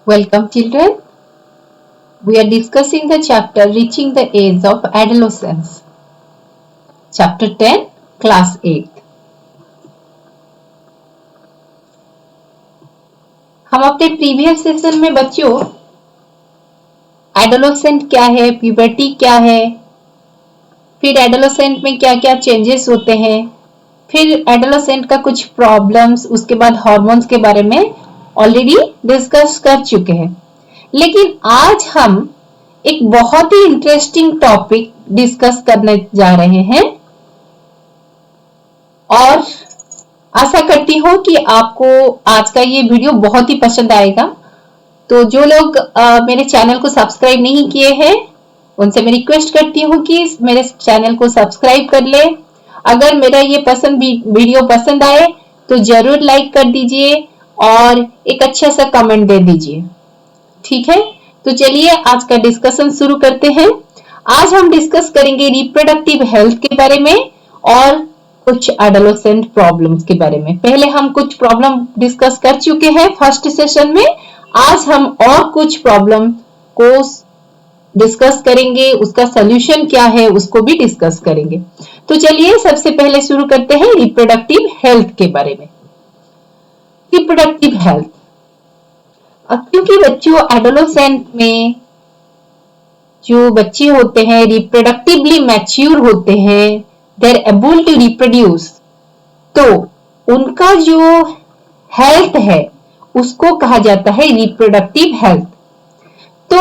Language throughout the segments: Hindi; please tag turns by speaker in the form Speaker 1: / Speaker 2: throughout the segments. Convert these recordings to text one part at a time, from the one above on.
Speaker 1: Welcome children. We are discussing the chapter Reaching the Age of Adolescence. Chapter 10, Class 8. हम अपने प्रीवियस सेशन में बच्चों एडोलेसेंट क्या है, प्यूबर्टी क्या है, फिर एडोलेसेंट में क्या क्या चेंजेस होते हैं, फिर एडोलेसेंट का कुछ प्रॉब्लम्स, उसके बाद हॉर्मोन्स के बारे में ऑलरेडी डिस्कस कर चुके हैं। लेकिन आज हम एक बहुत ही इंटरेस्टिंग टॉपिक डिस्कस करने जा रहे हैं और आशा करती हूँ कि आपको आज का ये वीडियो बहुत ही पसंद आएगा। तो जो लोग मेरे चैनल को सब्सक्राइब नहीं किए हैं उनसे मैं रिक्वेस्ट करती हूँ कि मेरे चैनल को सब्सक्राइब कर ले। अगर मेरा ये वीडियो पसंद आए तो जरूर लाइक कर दीजिए और एक अच्छा सा कमेंट दे दीजिए। ठीक है, तो चलिए आज का डिस्कशन शुरू करते हैं। आज हम डिस्कस करेंगे रिप्रोडक्टिव हेल्थ के बारे में और कुछ एडोलेसेंट प्रॉब्लम्स के बारे में। पहले हम कुछ प्रॉब्लम डिस्कस कर चुके हैं फर्स्ट सेशन में। आज हम और कुछ प्रॉब्लम को डिस्कस करेंगे, उसका सॉल्यूशन क्या है उसको भी डिस्कस करेंगे। तो चलिए सबसे पहले शुरू करते हैं रिप्रोडक्टिव हेल्थ के बारे में। रिप्रोडक्टिव हेल्थ, क्योंकि बच्चों एडोलेसेंट में जो बच्चे होते हैं रिप्रोडक्टिवली मैच्योर होते हैं, they are able to reproduce, तो उनका जो हेल्थ है उसको कहा जाता है रिप्रोडक्टिव हेल्थ। तो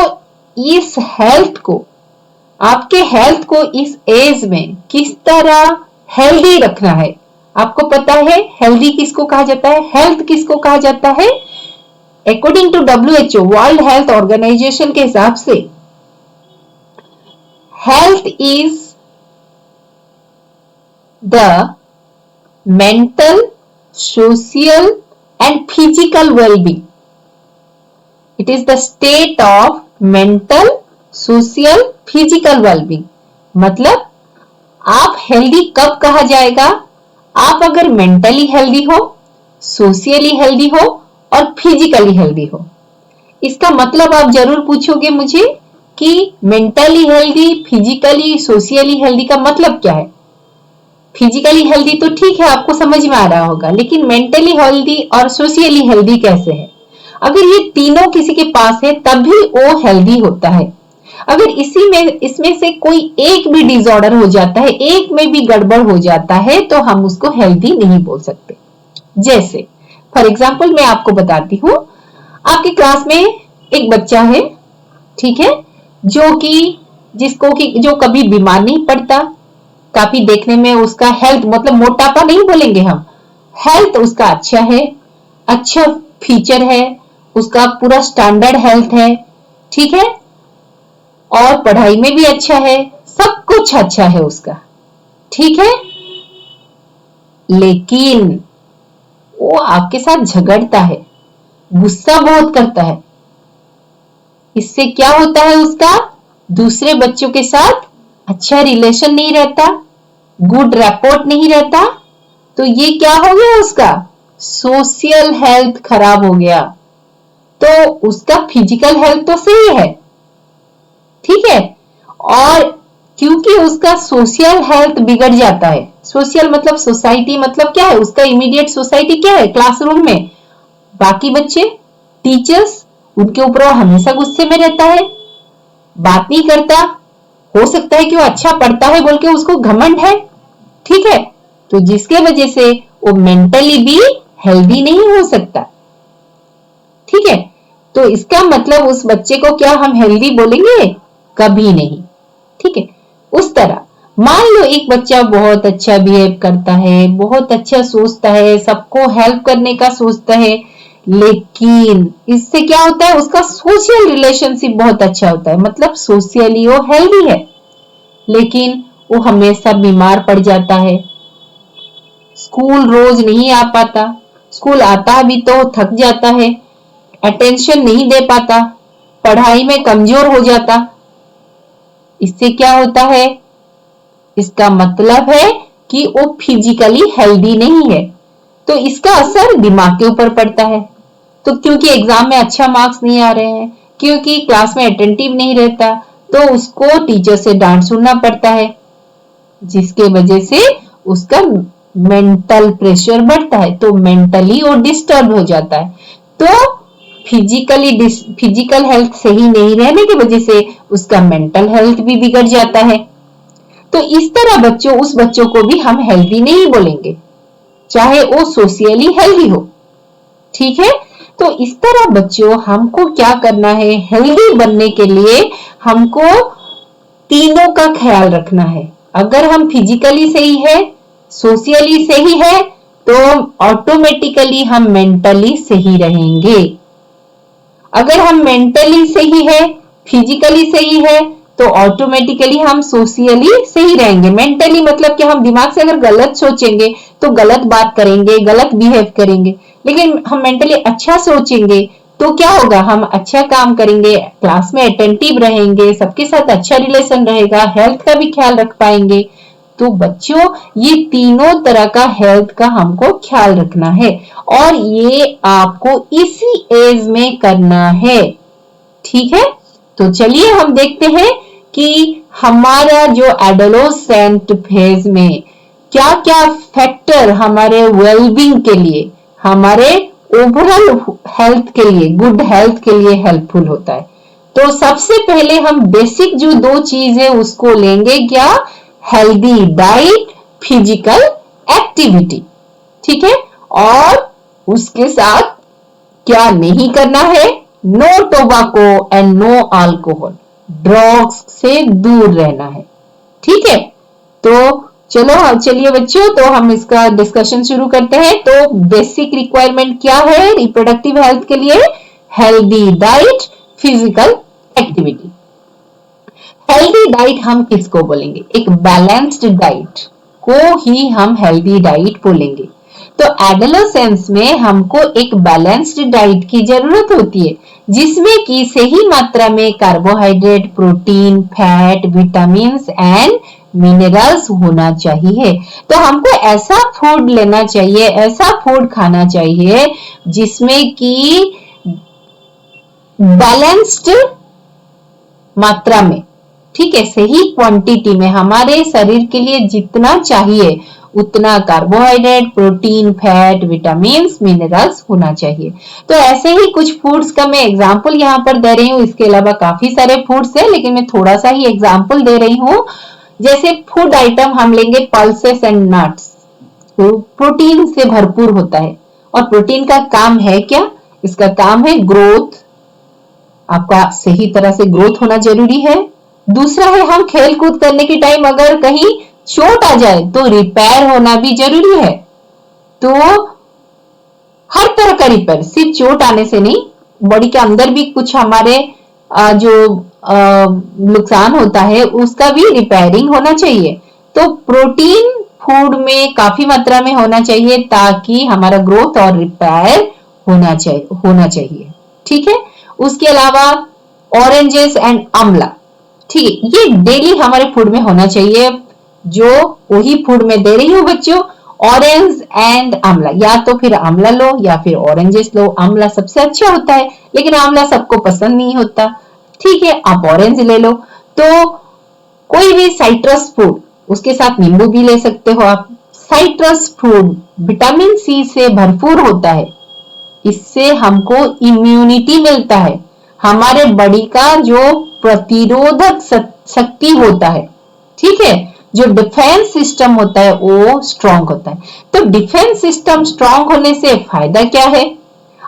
Speaker 1: इस हेल्थ को, आपके हेल्थ को इस एज में किस तरह हेल्दी रखना है, आपको पता है हेल्दी किसको कहा जाता है, हेल्थ किसको कहा जाता है। According to WHO world health organisation के हिसाब से health is the mental, social and physical wellbeing. It is the state of mental, social, physical wellbeing. मतलब आप हेल्दी कब कहा जाएगा, आप अगर मेंटली हेल्दी हो, सोशली हेल्दी हो और फिजिकली हेल्दी हो। इसका मतलब आप जरूर पूछोगे मुझे कि mentally healthy, physically, socially healthy का मतलब क्या है। फिजिकली हेल्दी तो ठीक है, आपको समझ में आ रहा होगा, लेकिन मेंटली हेल्दी और सोशली हेल्दी कैसे है। अगर ये तीनों किसी के पास है तभी वो हेल्दी होता है। अगर इसमें से कोई एक भी डिसऑर्डर हो जाता है, एक में भी गड़बड़ हो जाता है, तो हम उसको हेल्दी नहीं बोल सकते। जैसे फॉर एग्जाम्पल मैं आपको बताती हूँ, आपकी क्लास में एक बच्चा है, ठीक है, जो कभी बीमार नहीं पड़ता, काफी देखने में उसका हेल्थ, मतलब मोटापा नहीं बोलेंगे हम, हेल्थ उसका अच्छा है, अच्छा फीचर है, उसका पूरा स्टैंडर्ड हेल्थ है, ठीक है, और पढ़ाई में भी अच्छा है, सब कुछ अच्छा है उसका, ठीक है। लेकिन वो आपके साथ झगड़ता है, गुस्सा बहुत करता है। इससे क्या होता है, उसका दूसरे बच्चों के साथ अच्छा रिलेशन नहीं रहता, गुड रैपोर्ट नहीं रहता। तो ये क्या हो गया, उसका सोशल हेल्थ खराब हो गया। तो उसका फिजिकल हेल्थ तो सही है, ठीक है, और क्योंकि उसका सोशल हेल्थ बिगड़ जाता है, सोशल मतलब सोसाइटी, मतलब क्या है, उसका इमीडिएट सोसाइटी क्या है, क्लासरूम में बाकी बच्चे, टीचर्स, उनके ऊपर वो हमेशा गुस्से में रहता है, बात नहीं करता। हो सकता है कि वो अच्छा पढ़ता है बोल के उसको घमंड है, ठीक है, तो जिसके वजह से वो मेंटली भी हेल्दी नहीं हो सकता, ठीक है। तो इसका मतलब उस बच्चे को क्या हम हेल्दी बोलेंगे, कभी नहीं, ठीक है। उस तरह मान लो एक बच्चा बहुत अच्छा बिहेव करता है, बहुत अच्छा सोचता है, सबको हेल्प करने का सोचता है, लेकिन इससे क्या होता है, उसका सोशल रिलेशनशिप बहुत अच्छा होता है, मतलब सोशली वो हेल्दी है, लेकिन वो हमेशा बीमार पड़ जाता है, स्कूल रोज नहीं आ पाता, स्कूल आता भी तो थक जाता है, अटेंशन नहीं दे पाता, पढ़ाई में कमजोर हो जाता। इससे क्या होता है, इसका मतलब है कि वो फिजिकली हेल्दी नहीं है, तो इसका असर दिमाग के ऊपर पड़ता है। तो क्योंकि एग्जाम में अच्छा मार्क्स नहीं आ रहे हैं, क्योंकि क्लास में अटेंटिव नहीं रहता, तो उसको टीचर से डांट सुनना पड़ता है, जिसके वजह से उसका मेंटल प्रेशर बढ़ता है, तो मेंटली वो डिस्टर्ब हो जाता है। तो फिजिकल हेल्थ सही नहीं रहने की वजह से उसका मेंटल हेल्थ भी बिगड़ जाता है। तो इस तरह उस बच्चों को भी हम हेल्दी नहीं बोलेंगे, चाहे वो सोशियली हेल्दी हो। ठीक है, तो इस तरह बच्चों हमको क्या करना है, हेल्दी बनने के लिए हमको तीनों का ख्याल रखना है। अगर हम फिजिकली सही है, सोशियली सही है, तो ऑटोमेटिकली हम मेंटली सही रहेंगे। अगर हम मेंटली सही है, फिजिकली सही है, तो ऑटोमेटिकली हम सोशियली सही रहेंगे। मेंटली मतलब कि हम दिमाग से अगर गलत सोचेंगे तो गलत बात करेंगे, गलत बिहेव करेंगे, लेकिन हम मेंटली अच्छा सोचेंगे तो क्या होगा, हम अच्छा काम करेंगे, क्लास में अटेंटिव रहेंगे, सबके साथ अच्छा रिलेशन रहेगा, हेल्थ का भी ख्याल रख पाएंगे। तो बच्चों ये तीनों तरह का हेल्थ का हमको ख्याल रखना है और ये आपको इसी एज में करना है। ठीक है, तो चलिए हम देखते हैं कि हमारा जो एडोलेसेंट फेज में क्या क्या फैक्टर हमारे वेलबींग के लिए, हमारे ओवरऑल हेल्थ के लिए, गुड हेल्थ के लिए हेल्पफुल होता है। तो सबसे पहले हम बेसिक जो दो चीज है उसको लेंगे, क्या, हेल्दी डाइट, फिजिकल एक्टिविटी। ठीक है, और उसके साथ क्या नहीं करना है, no tobacco and no alcohol, drugs से दूर रहना है। ठीक है, तो चलिए बच्चों, तो हम इसका डिस्कशन शुरू करते हैं। तो बेसिक रिक्वायरमेंट क्या है रिप्रोडक्टिव हेल्थ के लिए, healthy diet, physical activity. Healthy diet हम किसको बोलेंगे, एक बैलेंस्ड डाइट को ही हम हेल्दी डाइट बोलेंगे। तो एडोलेसेंस में हमको एक बैलेंस्ड डाइट की जरूरत होती है, जिसमें कि सही मात्रा में carbohydrate, protein, fat, vitamin and minerals होना चाहिए। तो हमको ऐसा फूड लेना चाहिए, ऐसा फूड खाना चाहिए जिसमें कि बैलेंस्ड मात्रा में, ठीक है, सही क्वांटिटी में हमारे शरीर के लिए जितना चाहिए उतना carbohydrate, protein, fat, vitamin, minerals होना चाहिए। तो ऐसे ही कुछ फूड्स का मैं एग्जांपल यहाँ पर दे रही हूँ, इसके अलावा काफी सारे फूड्स है, लेकिन मैं थोड़ा सा ही एग्जांपल दे रही हूँ। जैसे फूड आइटम हम लेंगे पल्सेस एंड नट्स, तो प्रोटीन से भरपूर होता है। और प्रोटीन का काम है क्या, इसका काम है ग्रोथ, आपका सही तरह से ग्रोथ होना जरूरी है। दूसरा है, हम खेल कूद करने के टाइम अगर कहीं चोट आ जाए तो रिपेयर होना भी जरूरी है। तो हर तरह का रिपेयर, सिर्फ चोट आने से नहीं, बॉडी के अंदर भी कुछ हमारे जो नुकसान होता है उसका भी रिपेयरिंग होना चाहिए। तो प्रोटीन फूड में काफी मात्रा में होना चाहिए ताकि हमारा ग्रोथ और रिपेयर होना चाहिए। ठीक है, उसके अलावा ऑरेंजेस एंड आंवला, ठीक है, ये डेली हमारे फूड में होना चाहिए। जो वही फूड में दे रही हूँ बच्चों, ऑरेंज एंड आंवला, या तो फिर आंवला लो या फिर ऑरेंजेस लो। आंवला सबसे अच्छा होता है, लेकिन आंवला सबको पसंद नहीं होता। ठीक है, आप ऑरेंज ले लो। तो कोई भी साइट्रस फूड, उसके साथ नींबू भी ले सकते हो आप। साइट्रस फूड विटामिन सी से भरपूर होता है, इससे हमको इम्यूनिटी मिलता है, हमारे बॉडी का जो प्रतिरोधक शक्ति होता है, ठीक है, जो डिफेंस सिस्टम होता है वो स्ट्रांग होता है। तो डिफेंस सिस्टम स्ट्रांग होने से फायदा क्या है,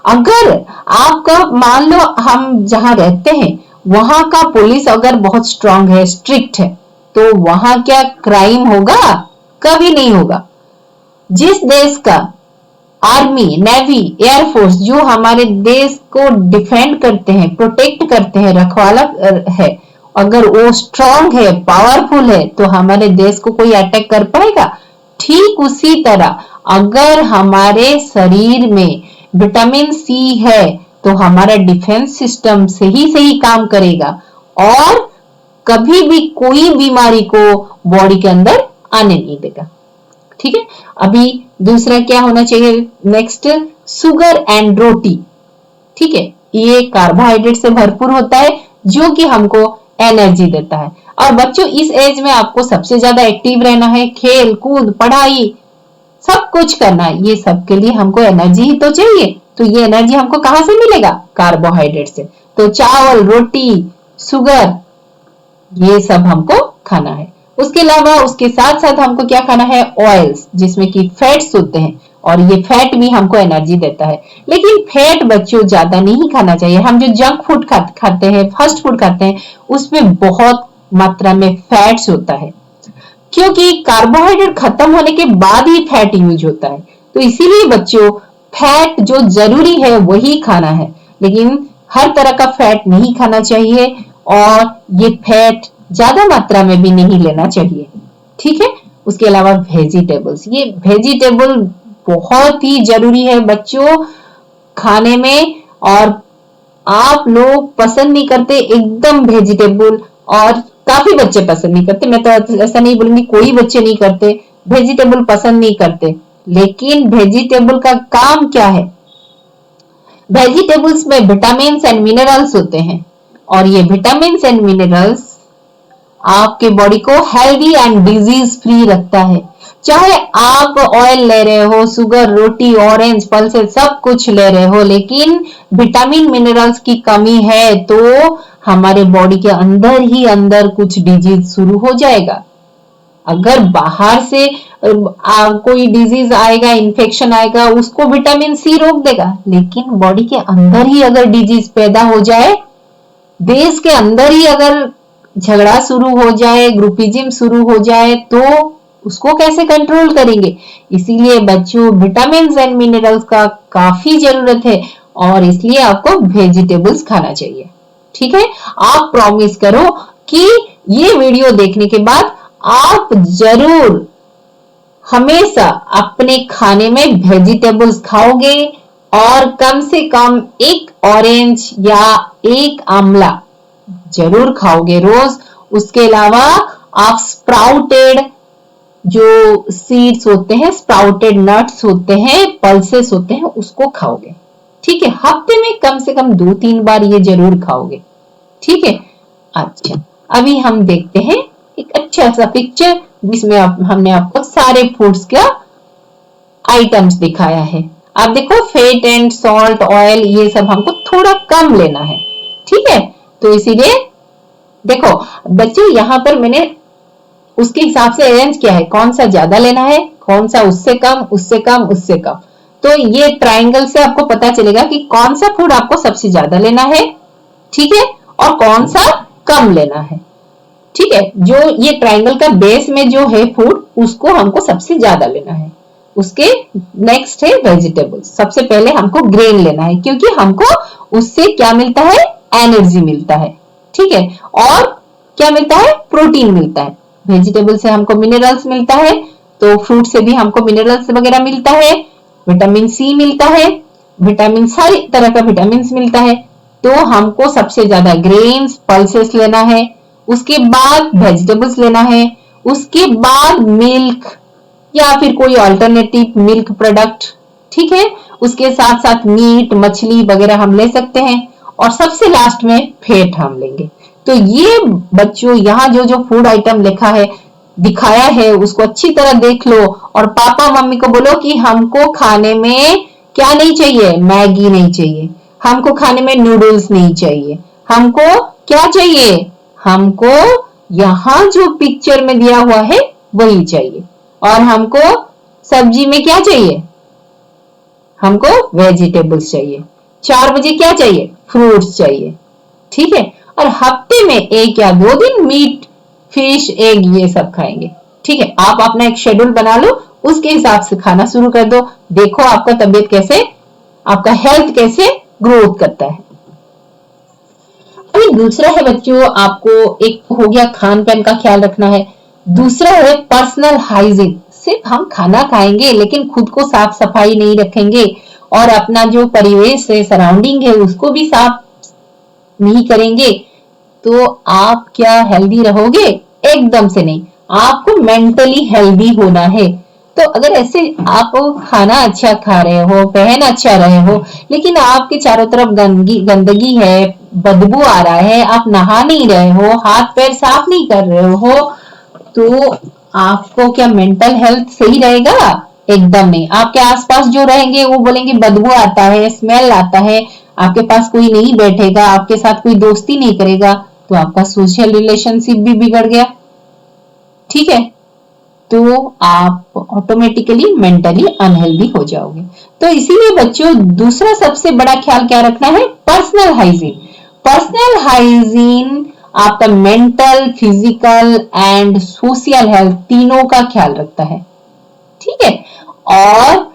Speaker 1: अगर आपका मान लो हम जहां रहते हैं वहां का पुलिस अगर बहुत स्ट्रांग है, स्ट्रिक्ट है, तो वहां क्या क्राइम होगा, कभी नहीं होगा। जिस देश का आर्मी, नेवी, एयरफोर्स जो हमारे देश को डिफेंड करते हैं, प्रोटेक्ट करते हैं, रखवाला है, अगर वो स्ट्रांग है, पावरफुल है, तो हमारे देश को कोई अटैक कर पाएगा। ठीक उसी तरह अगर हमारे शरीर में विटामिन सी है तो हमारा डिफेंस सिस्टम सही काम करेगा और कभी भी कोई बीमारी को बॉडी के अंदर आने नहीं देगा। ठीक है, अभी दूसरा क्या होना चाहिए, नेक्स्ट, शुगर एंड रोटी। ठीक है। ये कार्बोहाइड्रेट से भरपूर होता है जो कि हमको एनर्जी देता है। और बच्चों इस एज में आपको सबसे ज्यादा एक्टिव रहना है, खेल कूद पढ़ाई सब कुछ करना है। ये सब के लिए हमको एनर्जी ही तो चाहिए। तो ये एनर्जी हमको कहां से मिलेगा? कार्बोहाइड्रेट से। तो चावल, रोटी, शुगर ये सब हमको खाना है। उसके अलावा उसके साथ साथ हमको क्या खाना है? ऑयल्स, जिसमें कि फैट्स होते हैं और ये फैट भी हमको एनर्जी देता है। लेकिन फैट बच्चों ज्यादा नहीं खाना चाहिए। हम जो जंक फूड खाते हैं, फास्ट फूड खाते हैं, उसमें बहुत मात्रा में फैट्स होता है, क्योंकि कार्बोहाइड्रेट खत्म होने के बाद ही फैट यूज होता है। तो इसीलिए बच्चों फैट जो जरूरी है वही खाना है, लेकिन हर तरह का फैट नहीं खाना चाहिए और ये फैट ज्यादा मात्रा में भी नहीं लेना चाहिए, ठीक है। उसके अलावा वेजिटेबल्स, ये वेजिटेबल बहुत ही जरूरी है बच्चों खाने में। और आप लोग पसंद नहीं करते एकदम वेजिटेबल, और काफी बच्चे पसंद नहीं करते। मैं तो ऐसा नहीं बोलूंगी कोई बच्चे नहीं करते, वेजिटेबल पसंद नहीं करते। लेकिन वेजिटेबल का काम क्या है? वेजिटेबल्स में विटामिन एंड मिनरल्स होते हैं और ये विटामिन एंड मिनरल्स आपके बॉडी को हेल्दी एंड डिजीज फ्री रखता है। चाहे आप ऑयल ले रहे हो, शुगर, रोटी, ऑरेंज, पल्सेस सब कुछ ले रहे हो, लेकिन विटामिन मिनरल्स की कमी है तो हमारे बॉडी के अंदर ही अंदर कुछ डिजीज शुरू हो जाएगा। अगर बाहर से कोई डिजीज आएगा, इन्फेक्शन आएगा, उसको विटामिन सी रोक देगा, लेकिन बॉडी के अंदर ही अगर डिजीज पैदा हो जाए, देश के अंदर ही अगर झगड़ा शुरू हो जाए, ग्रुपिज्म शुरू हो जाए, तो उसको कैसे कंट्रोल करेंगे? इसीलिए बच्चों विटामिन एंड मिनरल्स का काफी जरूरत है और इसलिए आपको वेजिटेबल्स खाना चाहिए, ठीक है। आप प्रॉमिस करो कि ये वीडियो देखने के बाद आप जरूर हमेशा अपने खाने में वेजिटेबल्स खाओगे और कम से कम एक ऑरेंज या एक आंवला जरूर खाओगे रोज। उसके अलावा आप स्प्राउटेड जो सीड्स होते हैं, स्प्राउटेड नट्स होते हैं, पल्सेस होते हैं, उसको खाओगे, ठीक है। हफ्ते में कम से कम 2-3 बार ये जरूर खाओगे, ठीक है। अच्छा, अभी हम देखते हैं एक अच्छा सा पिक्चर जिसमें हमने आपको सारे फूड्स का आइटम्स दिखाया है। आप देखो फैट एंड सॉल्ट, ऑयल ये सब हमको थोड़ा कम लेना है, ठीक है। तो इसीलिए देखो बच्चों यहाँ पर मैंने उसके हिसाब से अरेंज किया है, कौन सा ज्यादा लेना है, कौन सा उससे कम, उससे कम, उससे कम। तो ये ट्रायंगल से आपको पता चलेगा कि कौन सा फूड आपको सबसे ज्यादा लेना है, ठीक है, और कौन सा कम लेना है, ठीक है। जो ये ट्रायंगल का बेस में जो है फूड, उसको हमको सबसे ज्यादा लेना है। उसके नेक्स्ट है वेजिटेबल्स, सबसे पहले हमको ग्रेन लेना है क्योंकि हमको उससे क्या मिलता है? एनर्जी मिलता है, ठीक है। और क्या मिलता है? प्रोटीन मिलता है। वेजिटेबल से हमको मिनरल्स मिलता है, तो फ्रूट से भी हमको मिनरल्स वगैरह मिलता है, विटामिन सी मिलता है, विटामिन सारी तरह का विटामिन मिलता है। तो हमको सबसे ज्यादा ग्रेन्स, पल्सेस लेना है, उसके बाद वेजिटेबल्स लेना है, उसके बाद मिल्क या फिर कोई अल्टरनेटिव मिल्क प्रोडक्ट, ठीक है। उसके साथ साथ मीट, मछली वगैरह हम ले सकते हैं और सबसे लास्ट में फैट हम लेंगे। तो ये बच्चों यहाँ जो जो फूड आइटम लिखा है, दिखाया है, उसको अच्छी तरह देख लो और पापा मम्मी को बोलो कि हमको खाने में क्या नहीं चाहिए? मैगी नहीं चाहिए, हमको खाने में नूडल्स नहीं चाहिए, हमको क्या चाहिए? हमको यहाँ जो पिक्चर में दिया हुआ है वही चाहिए। और हमको सब्जी में क्या चाहिए? हमको वेजिटेबल्स चाहिए। 4 बजे क्या चाहिए? फ्रूट्स चाहिए, ठीक है। और हफ्ते में 1 या 2 दिन मीट, फिश, एग ये सब खाएंगे, ठीक है। आप अपना एक शेड्यूल बना लो, उसके हिसाब से खाना शुरू कर दो। देखो आपका तबीयत कैसे, आपका हेल्थ कैसे ग्रोथ करता है। अभी दूसरा है बच्चों, आपको एक हो गया खान पान का ख्याल रखना है, दूसरा है पर्सनल हाइजीन। सिर्फ हम खाना खाएंगे लेकिन खुद को साफ सफाई नहीं रखेंगे और अपना जो परिवेश है, सराउंडिंग है, उसको भी साफ नहीं करेंगे तो आप क्या हेल्दी रहोगे? एकदम से नहीं। आपको मेंटली हेल्दी होना है। तो अगर ऐसे आप खाना अच्छा खा रहे हो, पहन अच्छा रहे हो, लेकिन आपके चारों तरफ गंदगी है, बदबू आ रहा है, आप नहा नहीं रहे हो, हाथ पैर साफ नहीं कर रहे हो, तो आपको क्या मेंटल हेल्थ सही रहेगा? एकदम नहीं। आपके आसपास जो रहेंगे वो बोलेंगे बदबू आता है, स्मेल आता है, आपके पास कोई नहीं बैठेगा, आपके साथ कोई दोस्ती नहीं करेगा, तो आपका सोशल रिलेशनशिप भी बिगड़ गया। ठीक है, तो आप ऑटोमेटिकली मेंटली अनहेल्दी हो जाओगे। तो इसीलिए बच्चों दूसरा सबसे बड़ा ख्याल क्या रखना है? Personal hygiene. पर्सनल हाइजीन आपका mental, physical and social health तीनों का ख्याल रखता है। ठीक है, और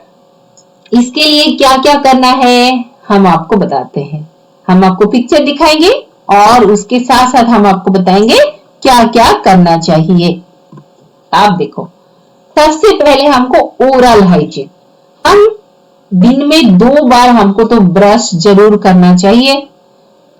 Speaker 1: इसके लिए क्या क्या करना है हम आपको बताते हैं। हम आपको पिक्चर दिखाएंगे और उसके साथ साथ हम आपको बताएंगे क्या क्या करना चाहिए। आप देखो, सबसे पहले हमको ओरल हाइजीन। हम दिन में 2 बार हमको तो ब्रश जरूर करना चाहिए।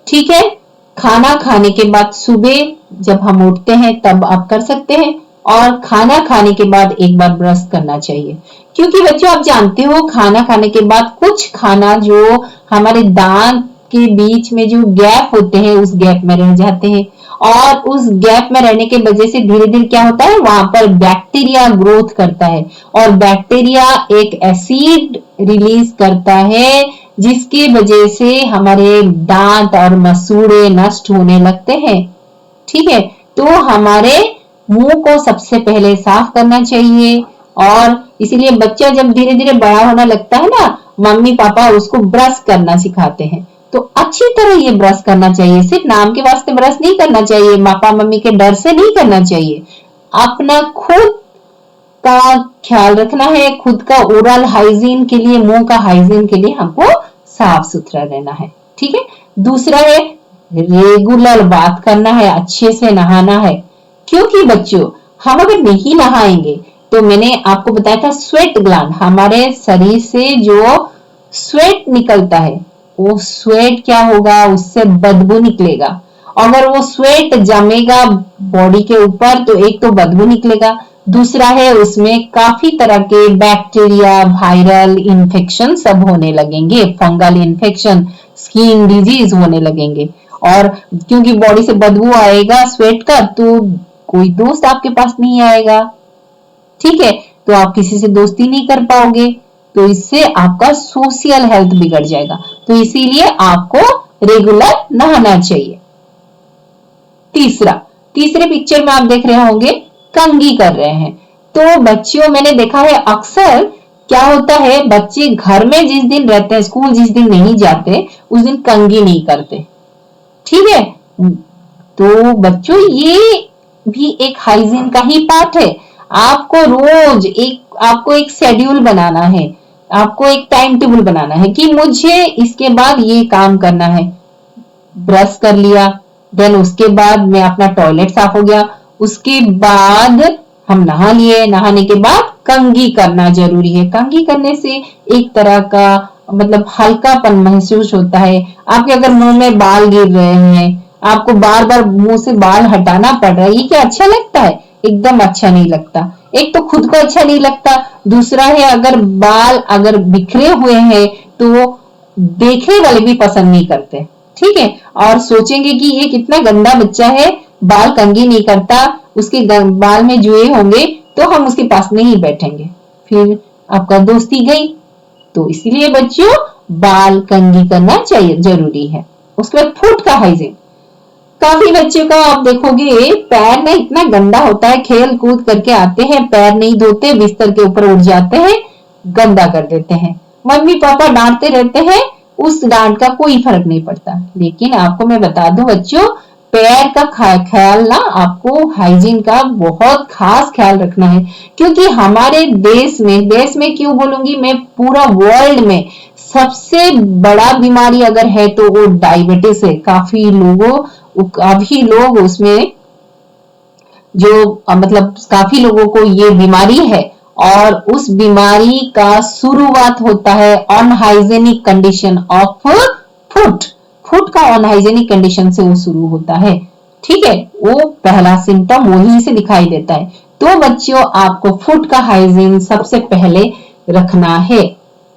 Speaker 1: ठीक है, खाना खाने के बाद सुबह जब हम उठते हैं तब आप कर सकते हैं, और खाना खाने के बाद एक बार ब्रश करना चाहिए। क्योंकि बच्चों आप जानते हो खाना खाने के बाद कुछ खाना जो हमारे दांत के बीच में जो गैप होते हैं उस गैप में रह जाते हैं, और उस गैप में रहने के वजह से धीरे धीरे क्या होता है, वहां पर बैक्टीरिया ग्रोथ करता है, और बैक्टीरिया एक एसिड रिलीज करता है जिसकी वजह से हमारे दांत और मसूड़े नष्ट होने लगते हैं। ठीक है, तो हमारे मुंह को सबसे पहले साफ करना चाहिए, और इसीलिए बच्चा जब धीरे धीरे बड़ा होने लगता है ना, मम्मी पापा उसको ब्रश करना सिखाते हैं, तो अच्छी तरह ये ब्रश करना चाहिए। सिर्फ नाम के वास्ते ब्रश नहीं करना चाहिए, पापा मम्मी के डर से नहीं करना चाहिए। अपना खुद का ख्याल रखना है, खुद का ओरल हाइजीन के लिए, मुंह का हाइजीन के लिए हमको साफ सुथरा रहना है। ठीक है, दूसरा है रेगुलर बात करना है, अच्छे से नहाना है। क्योंकि बच्चों हम अगर नहीं नहाएंगे तो मैंने आपको बताया था स्वेट ग्लैंड, हमारे शरीर से जो स्वेट निकलता है वो स्वेट क्या होगा, उससे बदबू निकलेगा। अगर वो स्वेट जमेगा बॉडी के ऊपर तो एक तो बदबू निकलेगा, दूसरा है उसमें काफी तरह के बैक्टीरिया, वायरल इन्फेक्शन सब होने लगेंगे, फंगल इन्फेक्शन, स्किन डिजीज होने लगेंगे। और क्योंकि बॉडी से बदबू आएगा स्वेट का, तो कोई दोस्त आपके पास नहीं आएगा। ठीक है, तो आप किसी से दोस्ती नहीं कर पाओगे, तो इससे आपका सोशल हेल्थ बिगड़ जाएगा। तो इसीलिए आपको रेगुलर नहाना चाहिए। तीसरे पिक्चर में आप देख रहे होंगे कंघी कर रहे हैं। तो बच्चों मैंने देखा है अक्सर क्या होता है, बच्चे घर में जिस दिन रहते हैं, स्कूल जिस दिन नहीं जाते उस दिन कंघी नहीं करते। ठीक है, तो बच्चों ये भी एक हाइजीन का ही पार्ट है। आपको रोज आपको एक शेड्यूल बनाना है, आपको एक टाइम टेबल बनाना है कि मुझे इसके बाद ये काम करना है। ब्रश कर लिया, देन उसके बाद में अपना टॉयलेट साफ हो गया, उसके बाद हम नहा लिए, नहाने के बाद कंघी करना जरूरी है। कंघी करने से एक तरह का मतलब हल्कापन महसूस होता है। आपके अगर मुंह में बाल गिर रहे हैं, आपको बार बार मुंह से बाल हटाना पड़ रहा है, ये क्या अच्छा लगता है? एकदम अच्छा नहीं लगता। एक तो खुद को अच्छा नहीं लगता, दूसरा है अगर बाल अगर बिखरे हुए हैं तो देखने वाले भी पसंद नहीं करते। ठीक है, और सोचेंगे कि ये कितना गंदा बच्चा है, बाल कंघी नहीं करता, उसके बाल में जुए होंगे, तो हम उसके पास नहीं बैठेंगे, फिर आपका दोस्ती गई। तो इसीलिए बच्चों बाल कंघी करना चाहिए, जरूरी है। उसके बाद फुट का हाइजीन। काफी बच्चों का आप देखोगे पैर में इतना गंदा होता है, खेल कूद करके आते हैं, पैर नहीं धोते, बिस्तर के ऊपर उठ जाते हैं, गंदा कर देते हैं। मम्मी पापा डांटते रहते हैं, उस डांट का कोई फर्क नहीं पड़ता। लेकिन आपको मैं बता दूं बच्चों, पैर का ख्याल ना आपको हाइजीन का बहुत खास ख्याल रखना है। क्योंकि हमारे देश में क्यों बोलूंगी मैं, पूरा वर्ल्ड में सबसे बड़ा बीमारी अगर है तो वो डायबिटीज है। काफी लोग उसमें जो मतलब काफी लोगों को ये बीमारी है, और उस बीमारी का शुरुआत होता है अनहाइजेनिक कंडीशन ऑफ फुट का अनहाइजेनिक कंडीशन से वो शुरू होता है। ठीक है, वो पहला सिम्टम वहीं से दिखाई देता है। तो बच्चों आपको फुट का हाइजीन सबसे पहले रखना है,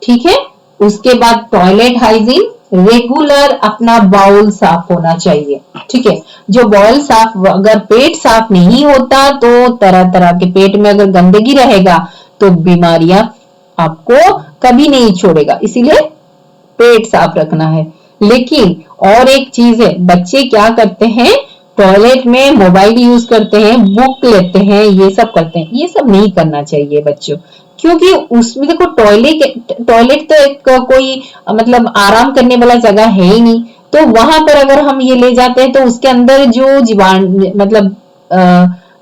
Speaker 1: ठीक है। उसके बाद टॉयलेट हाइजीन, रेगुलर अपना बाउल साफ होना चाहिए, ठीक है। जो बाउल साफ, अगर पेट साफ नहीं होता तो तरह तरह के, पेट में अगर गंदगी रहेगा तो बीमारियां आपको कभी नहीं छोड़ेगा, इसीलिए पेट साफ रखना है। लेकिन और एक चीज है, बच्चे क्या करते हैं, टॉयलेट में मोबाइल यूज करते हैं, बुक लेते हैं, ये सब करते हैं। ये सब नहीं करना चाहिए बच्चों, क्योंकि उसमें देखो टॉयलेट तो एक कोई मतलब आराम करने वाला जगह है ही नहीं। तो वहां पर अगर हम ये ले जाते हैं तो उसके अंदर जो जीवाणु मतलब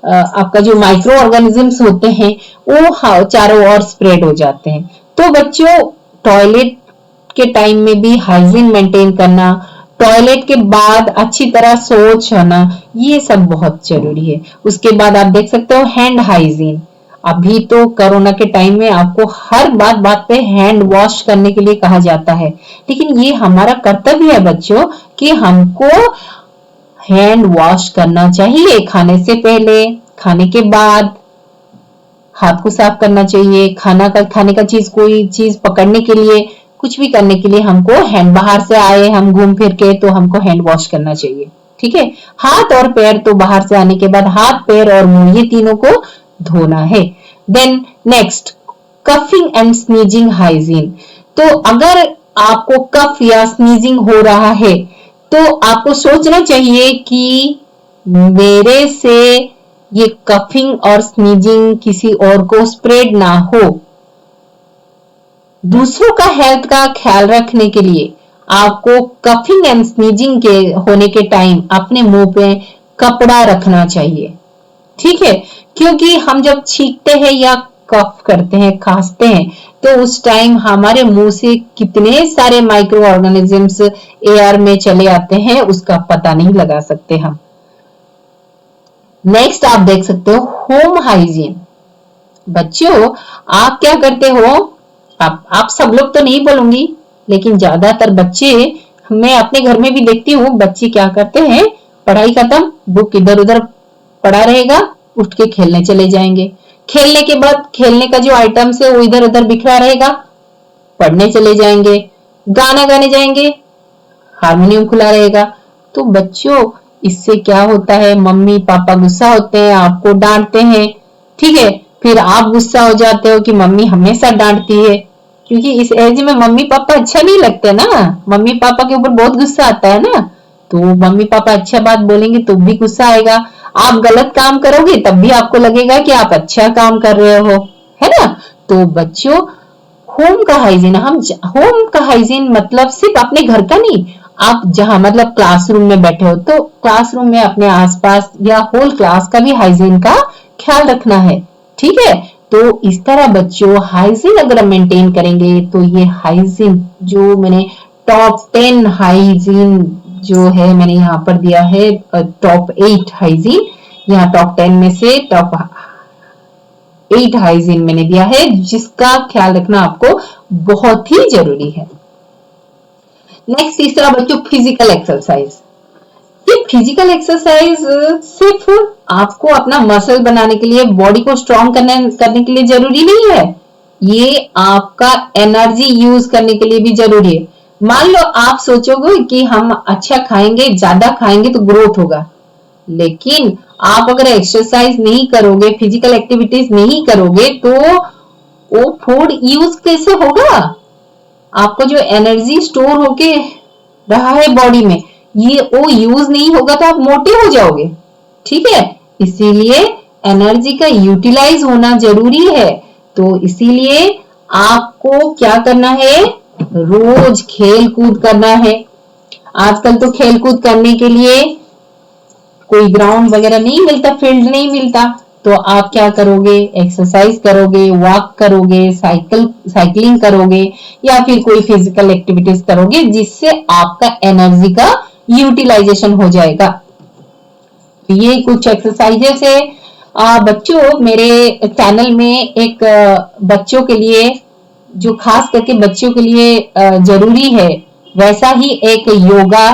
Speaker 1: आपका जो माइक्रो ऑर्गेनिजम्स होते हैं वो चारों ओर स्प्रेड हो जाते हैं। तो बच्चों टॉयलेट के टाइम में भी हाइजीन मेंटेन करना, टॉयलेट के बाद अच्छी तरह शौच होना, ये सब बहुत जरूरी है। उसके बाद आप देख सकते हो हैंड हाइजीन। अभी तो कोरोना के टाइम में आपको हर बात पे हैंड वॉश करने के लिए कहा जाता है, लेकिन ये हमारा कर्तव्य है बच्चों कि हमको हैंड वॉश करना चाहिए। खाने से पहले, खाने के बाद हाथ को साफ करना चाहिए। खाने का चीज, कोई चीज पकड़ने के लिए, कुछ भी करने के लिए हमको हैंड, बाहर से आए हम घूम फिर के तो हमको हैंड वॉश करना चाहिए, ठीक है। हाथ और पैर तो बाहर से आने के बाद हाथ, पैर और मुंह, ये तीनों को धोना है। Then next, coughing and sneezing hygiene. तो अगर आपको कफ या स्नीजिंग हो रहा है तो आपको सोचना चाहिए कि मेरे से ये कफिंग और स्नीजिंग किसी और को स्प्रेड ना हो। दूसरों का हेल्थ का ख्याल रखने के लिए आपको कफिंग एंड स्नीजिंग के होने के टाइम अपने मुंह पे कपड़ा रखना चाहिए, ठीक है। क्योंकि हम जब छींकते हैं या कफ करते हैं, खांसते हैं, तो उस टाइम हमारे मुंह से कितने सारे माइक्रो ऑर्गेनिजम्स एयर में चले आते हैं उसका पता नहीं लगा सकते हम। नेक्स्ट आप देख सकते हो होम हाइजीन। बच्चों आप क्या करते हो, आप सब लोग तो नहीं बोलूंगी, लेकिन ज्यादातर बच्चे, मैं अपने घर में भी देखती हूँ, बच्चे क्या करते हैं, पढ़ाई खत्म, बुक इधर उधर पड़ा रहेगा, उठ के खेलने चले जाएंगे। खेलने के बाद खेलने का जो आइटम्स है वो इधर उधर बिखरा रहेगा, पढ़ने चले जाएंगे। गाना गाने जाएंगे, हारमोनियम खुला रहेगा। तो बच्चों इससे क्या होता है, मम्मी पापा गुस्सा होते हैं, आपको डांटते हैं, ठीक है। फिर आप गुस्सा हो जाते हो कि मम्मी हमेशा डांटती है, क्योंकि इस एज में मम्मी पापा अच्छा नहीं लगते ना, मम्मी पापा के ऊपर बहुत गुस्सा आता है ना। तो मम्मी पापा अच्छा बात बोलेंगे तो भी गुस्सा आएगा, आप गलत काम करोगे तब भी आपको लगेगा कि आप अच्छा काम कर रहे हो, है ना। तो बच्चों होम का हाइजीन, हम होम का हाइजीन मतलब सिर्फ अपने घर का नहीं, आप जहां मतलब क्लासरूम में बैठे हो तो क्लासरूम में अपने आसपास या होल क्लास का भी हाइजीन का ख्याल रखना है, ठीक है। तो इस तरह बच्चों हाइजीन अगर हम मेंटेन करेंगे तो ये हाइजीन जो मैंने टॉप 10 हाइजीन जो है मैंने यहाँ पर दिया है, टॉप 8 हाइजीन, यहाँ टॉप 10 में से टॉप 8 हाइजीन मैंने दिया है जिसका ख्याल रखना आपको बहुत ही जरूरी है। नेक्स्ट तीसरा बच्चों फिजिकल एक्सरसाइज। ये फिजिकल एक्सरसाइज सिर्फ आपको अपना मसल बनाने के लिए, बॉडी को स्ट्रॉन्ग करने के लिए जरूरी नहीं है, ये आपका एनर्जी यूज करने के लिए भी जरूरी है। मान लो आप सोचोगे कि हम अच्छा खाएंगे, ज्यादा खाएंगे तो ग्रोथ होगा, लेकिन आप अगर एक्सरसाइज नहीं करोगे, फिजिकल एक्टिविटीज नहीं करोगे तो वो फूड यूज कैसे होगा, आपको जो एनर्जी स्टोर होके रहा है बॉडी में ये वो यूज नहीं होगा तो आप मोटे हो जाओगे, ठीक है। इसीलिए एनर्जी का यूटिलाइज होना जरूरी है। तो इसीलिए आपको क्या करना है, रोज खेल कूद करना है। आजकल तो खेल कूद करने के लिए कोई ग्राउंड वगैरह नहीं मिलता, फील्ड नहीं मिलता, तो आप क्या करोगे, एक्सरसाइज करोगे, वॉक करोगे, साइकिलिंग करोगे या फिर कोई फिजिकल एक्टिविटीज करोगे जिससे आपका एनर्जी का यूटिलाइजेशन हो जाएगा। ये कुछ एक्सरसाइजेस है। बच्चों मेरे चैनल में एक बच्चों के लिए, जो खास करके बच्चों के लिए जरूरी है, वैसा ही एक योगा,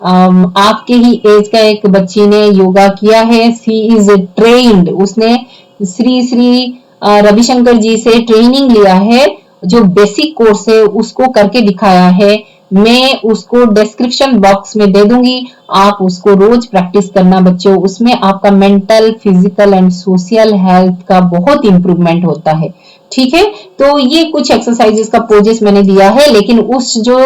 Speaker 1: आपके ही एज का एक बच्ची ने योगा किया है, सी इज ट्रेन्ड, उसने श्री श्री रविशंकर जी से ट्रेनिंग लिया है, जो बेसिक कोर्स है उसको करके दिखाया है। मैं उसको डिस्क्रिप्शन बॉक्स में दे दूंगी, आप उसको रोज प्रैक्टिस करना बच्चों। उसमें आपका mental, physical and social health का बहुत इंप्रूवमेंट होता है। ठीक है, तो ये कुछ एक्सरसाइजेस का पोजेस मैंने दिया है, लेकिन उस जो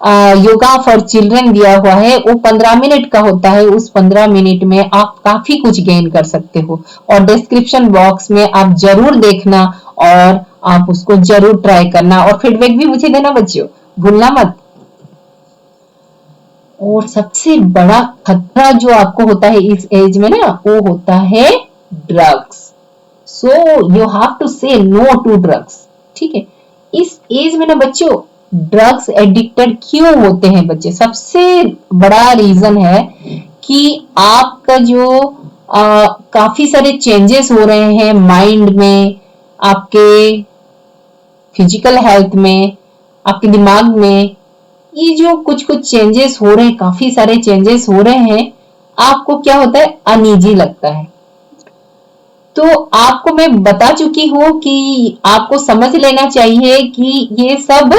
Speaker 1: योगा फॉर चिल्ड्रन दिया हुआ है वो 15 मिनट का होता है। उस 15 मिनट में आप काफी कुछ गेन कर सकते हो, और डिस्क्रिप्शन बॉक्स में आप जरूर देखना और आप उसको जरूर ट्राई करना, और फीडबैक भी मुझे देना बच्चों, भूलना मत। और सबसे बड़ा खतरा जो आपको होता है इस एज में ना, वो होता है drugs. So you have to say no to drugs. ठीक है, इस एज में ना बच्चों ड्रग्स एडिक्टेड क्यों होते हैं बच्चे? सबसे बड़ा रीजन है कि आपका जो काफी सारे चेंजेस हो रहे हैं माइंड में, आपके फिजिकल हेल्थ में, आपके दिमाग में। ये जो कुछ कुछ चेंजेस हो रहे हैं, काफी सारे चेंजेस हो रहे हैं, आपको क्या होता है, अनईजी लगता है। तो आपको मैं बता चुकी हूं कि आपको समझ लेना चाहिए कि ये सब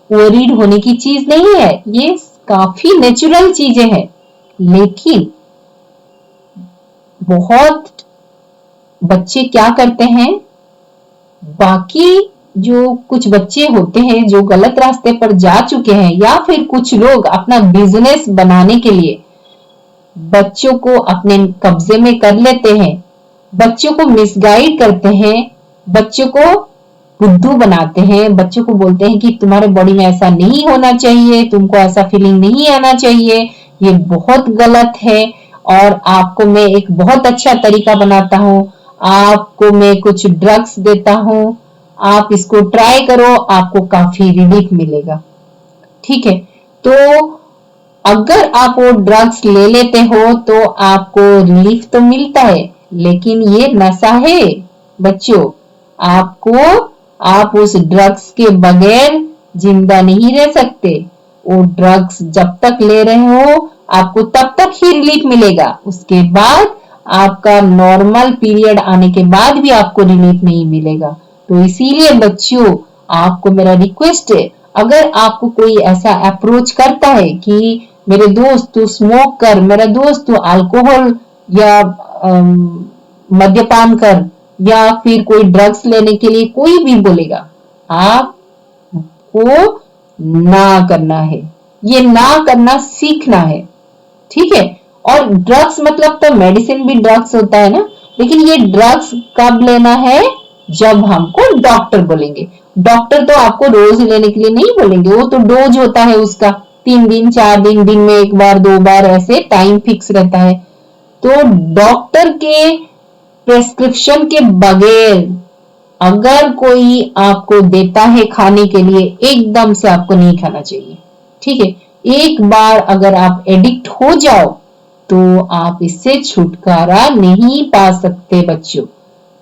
Speaker 1: वरीड होने की चीज नहीं है, ये काफी नेचुरल चीजें हैं। लेकिन बहुत बच्चे क्या करते हैं, बाकी जो कुछ बच्चे होते हैं जो गलत रास्ते पर जा चुके हैं, या फिर कुछ लोग अपना बिजनेस बनाने के लिए बच्चों को अपने कब्जे में कर लेते हैं, बच्चों को मिसगाइड करते हैं, बच्चों को बुद्धू बनाते हैं, बच्चों को बोलते हैं कि तुम्हारे बॉडी में ऐसा नहीं होना चाहिए, तुमको ऐसा फीलिंग नहीं आना चाहिए, ये बहुत गलत है। और आपको मैं एक बहुत अच्छा तरीका बनाता हूँ, आपको मैं कुछ ड्रग्स देता हूँ, आप इसको ट्राई करो, आपको काफी रिलीफ मिलेगा। ठीक है, तो अगर आप वो ड्रग्स ले लेते हो तो आपको रिलीफ तो मिलता है, लेकिन ये नशा है बच्चों। आप उस ड्रग्स के बगैर जिंदा नहीं रह सकते। वो ड्रग्स जब तक ले रहे हो आपको तब तक ही रिलीफ मिलेगा, उसके बाद आपका नॉर्मल पीरियड आने के बाद भी आपको रिलीफ नहीं मिलेगा। तो इसीलिए बच्चों आपको मेरा रिक्वेस्ट है, अगर आपको कोई ऐसा अप्रोच करता है कि मेरे दोस्त तू स्मोक कर, मेरा दोस्त तू अल्कोहल या मद्यपान कर, या फिर कोई ड्रग्स लेने के लिए कोई भी बोलेगा, आपको ना करना है, ये ना करना सीखना है। ठीक है, और ड्रग्स मतलब तो मेडिसिन भी ड्रग्स होता है ना, लेकिन ये ड्रग्स कब लेना है, जब हमको डॉक्टर बोलेंगे। डॉक्टर तो आपको रोज लेने के लिए नहीं बोलेंगे, वो तो डोज होता है उसका, 3 दिन 4 दिन, दिन में 1 बार 2 बार, ऐसे टाइम फिक्स रहता है। तो डॉक्टर के प्रेस्क्रिप्शन के बगैर अगर कोई आपको देता है खाने के लिए, एकदम से आपको नहीं खाना चाहिए। ठीक है, एक बार अगर आप एडिक्ट हो जाओ तो आप इससे छुटकारा नहीं पा सकते बच्चों।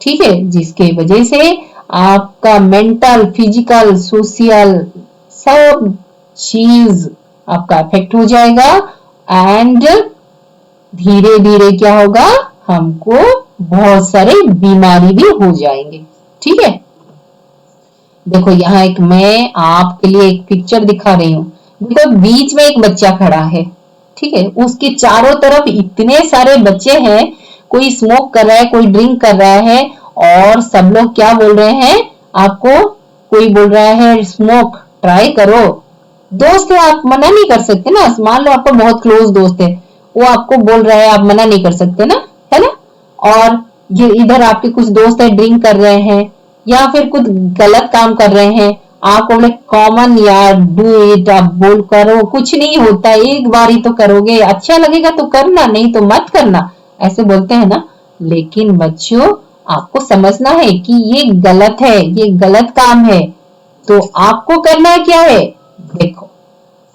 Speaker 1: ठीक है, जिसके वजह से आपका मेंटल, फिजिकल, सोशल सब चीज आपका अफेक्ट हो जाएगा, एंड धीरे धीरे क्या होगा, हमको बहुत सारे बीमारी भी हो जाएंगे। ठीक है, देखो यहाँ एक मैं आपके लिए एक पिक्चर दिखा रही हूँ। देखो बीच में एक बच्चा खड़ा है, ठीक है, उसके चारों तरफ इतने सारे बच्चे हैं, कोई स्मोक कर रहा है, कोई ड्रिंक कर रहा है, और सब लोग क्या बोल रहे हैं आपको, कोई बोल रहा है स्मोक ट्राई करो। दोस्त है, आप मना नहीं कर सकते ना, मान लो आपका बहुत क्लोज दोस्त है, वो आपको बोल रहा है, आप मना नहीं कर सकते ना, है ना। और ये इधर आपके कुछ दोस्त है ड्रिंक कर रहे हैं या फिर कुछ गलत काम कर रहे हैं, आप बोले कॉमन यार डू इट, आप बोल करो, कुछ नहीं होता, एक बार ही तो करोगे, अच्छा लगेगा तो करना, नहीं तो मत करना, ऐसे बोलते हैं ना। लेकिन बच्चों आपको समझना है कि ये गलत है, ये गलत काम है। तो आपको करना क्या है, देखो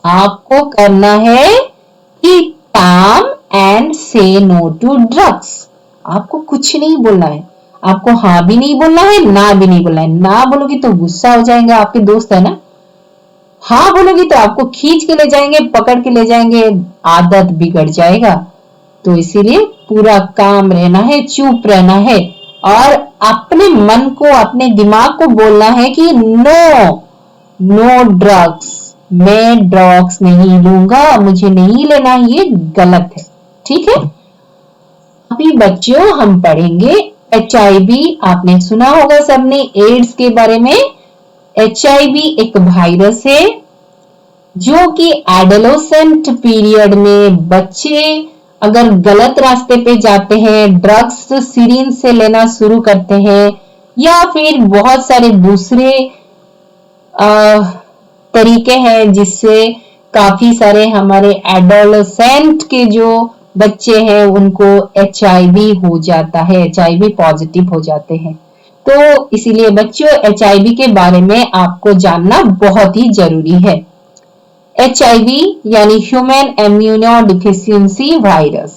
Speaker 1: आपको करना है कि काम एंड से नो टू ड्रग्स। आपको कुछ नहीं बोलना है, आपको हाँ भी नहीं बोलना है, ना भी नहीं बोलना है। ना बोलोगी तो गुस्सा हो जाएंगे, आपके दोस्त है ना। हाँ बोलोगी तो आपको खींच के ले जाएंगे, पकड़ के ले जाएंगे, आदत बिगड़ जाएगा। तो इसीलिए पूरा काम रहना है, चुप रहना है, और अपने मन को, अपने दिमाग को बोलना है कि नो, नो ड्रग्स, मैं ड्रग्स नहीं लूंगा, मुझे नहीं लेना, ये गलत है। ठीक है। अभी बच्चों हम पढ़ेंगे HIV। आपने सुना होगा सबने एड्स के बारे में। HIV एक वायरस है जो कि एडोलेसेंट पीरियड में बच्चे अगर गलत रास्ते पे जाते हैं, ड्रग्स सिरिंज से लेना शुरू करते हैं, या फिर बहुत सारे दूसरे तरीके हैं जिससे काफी सारे हमारे एडोलेसेंट के जो बच्चे हैं उनको HIV हो जाता है, HIV पॉजिटिव हो जाते हैं। तो इसीलिए बच्चों HIV के बारे में आपको जानना बहुत ही जरूरी है। HIV यानी human immunodeficiency virus.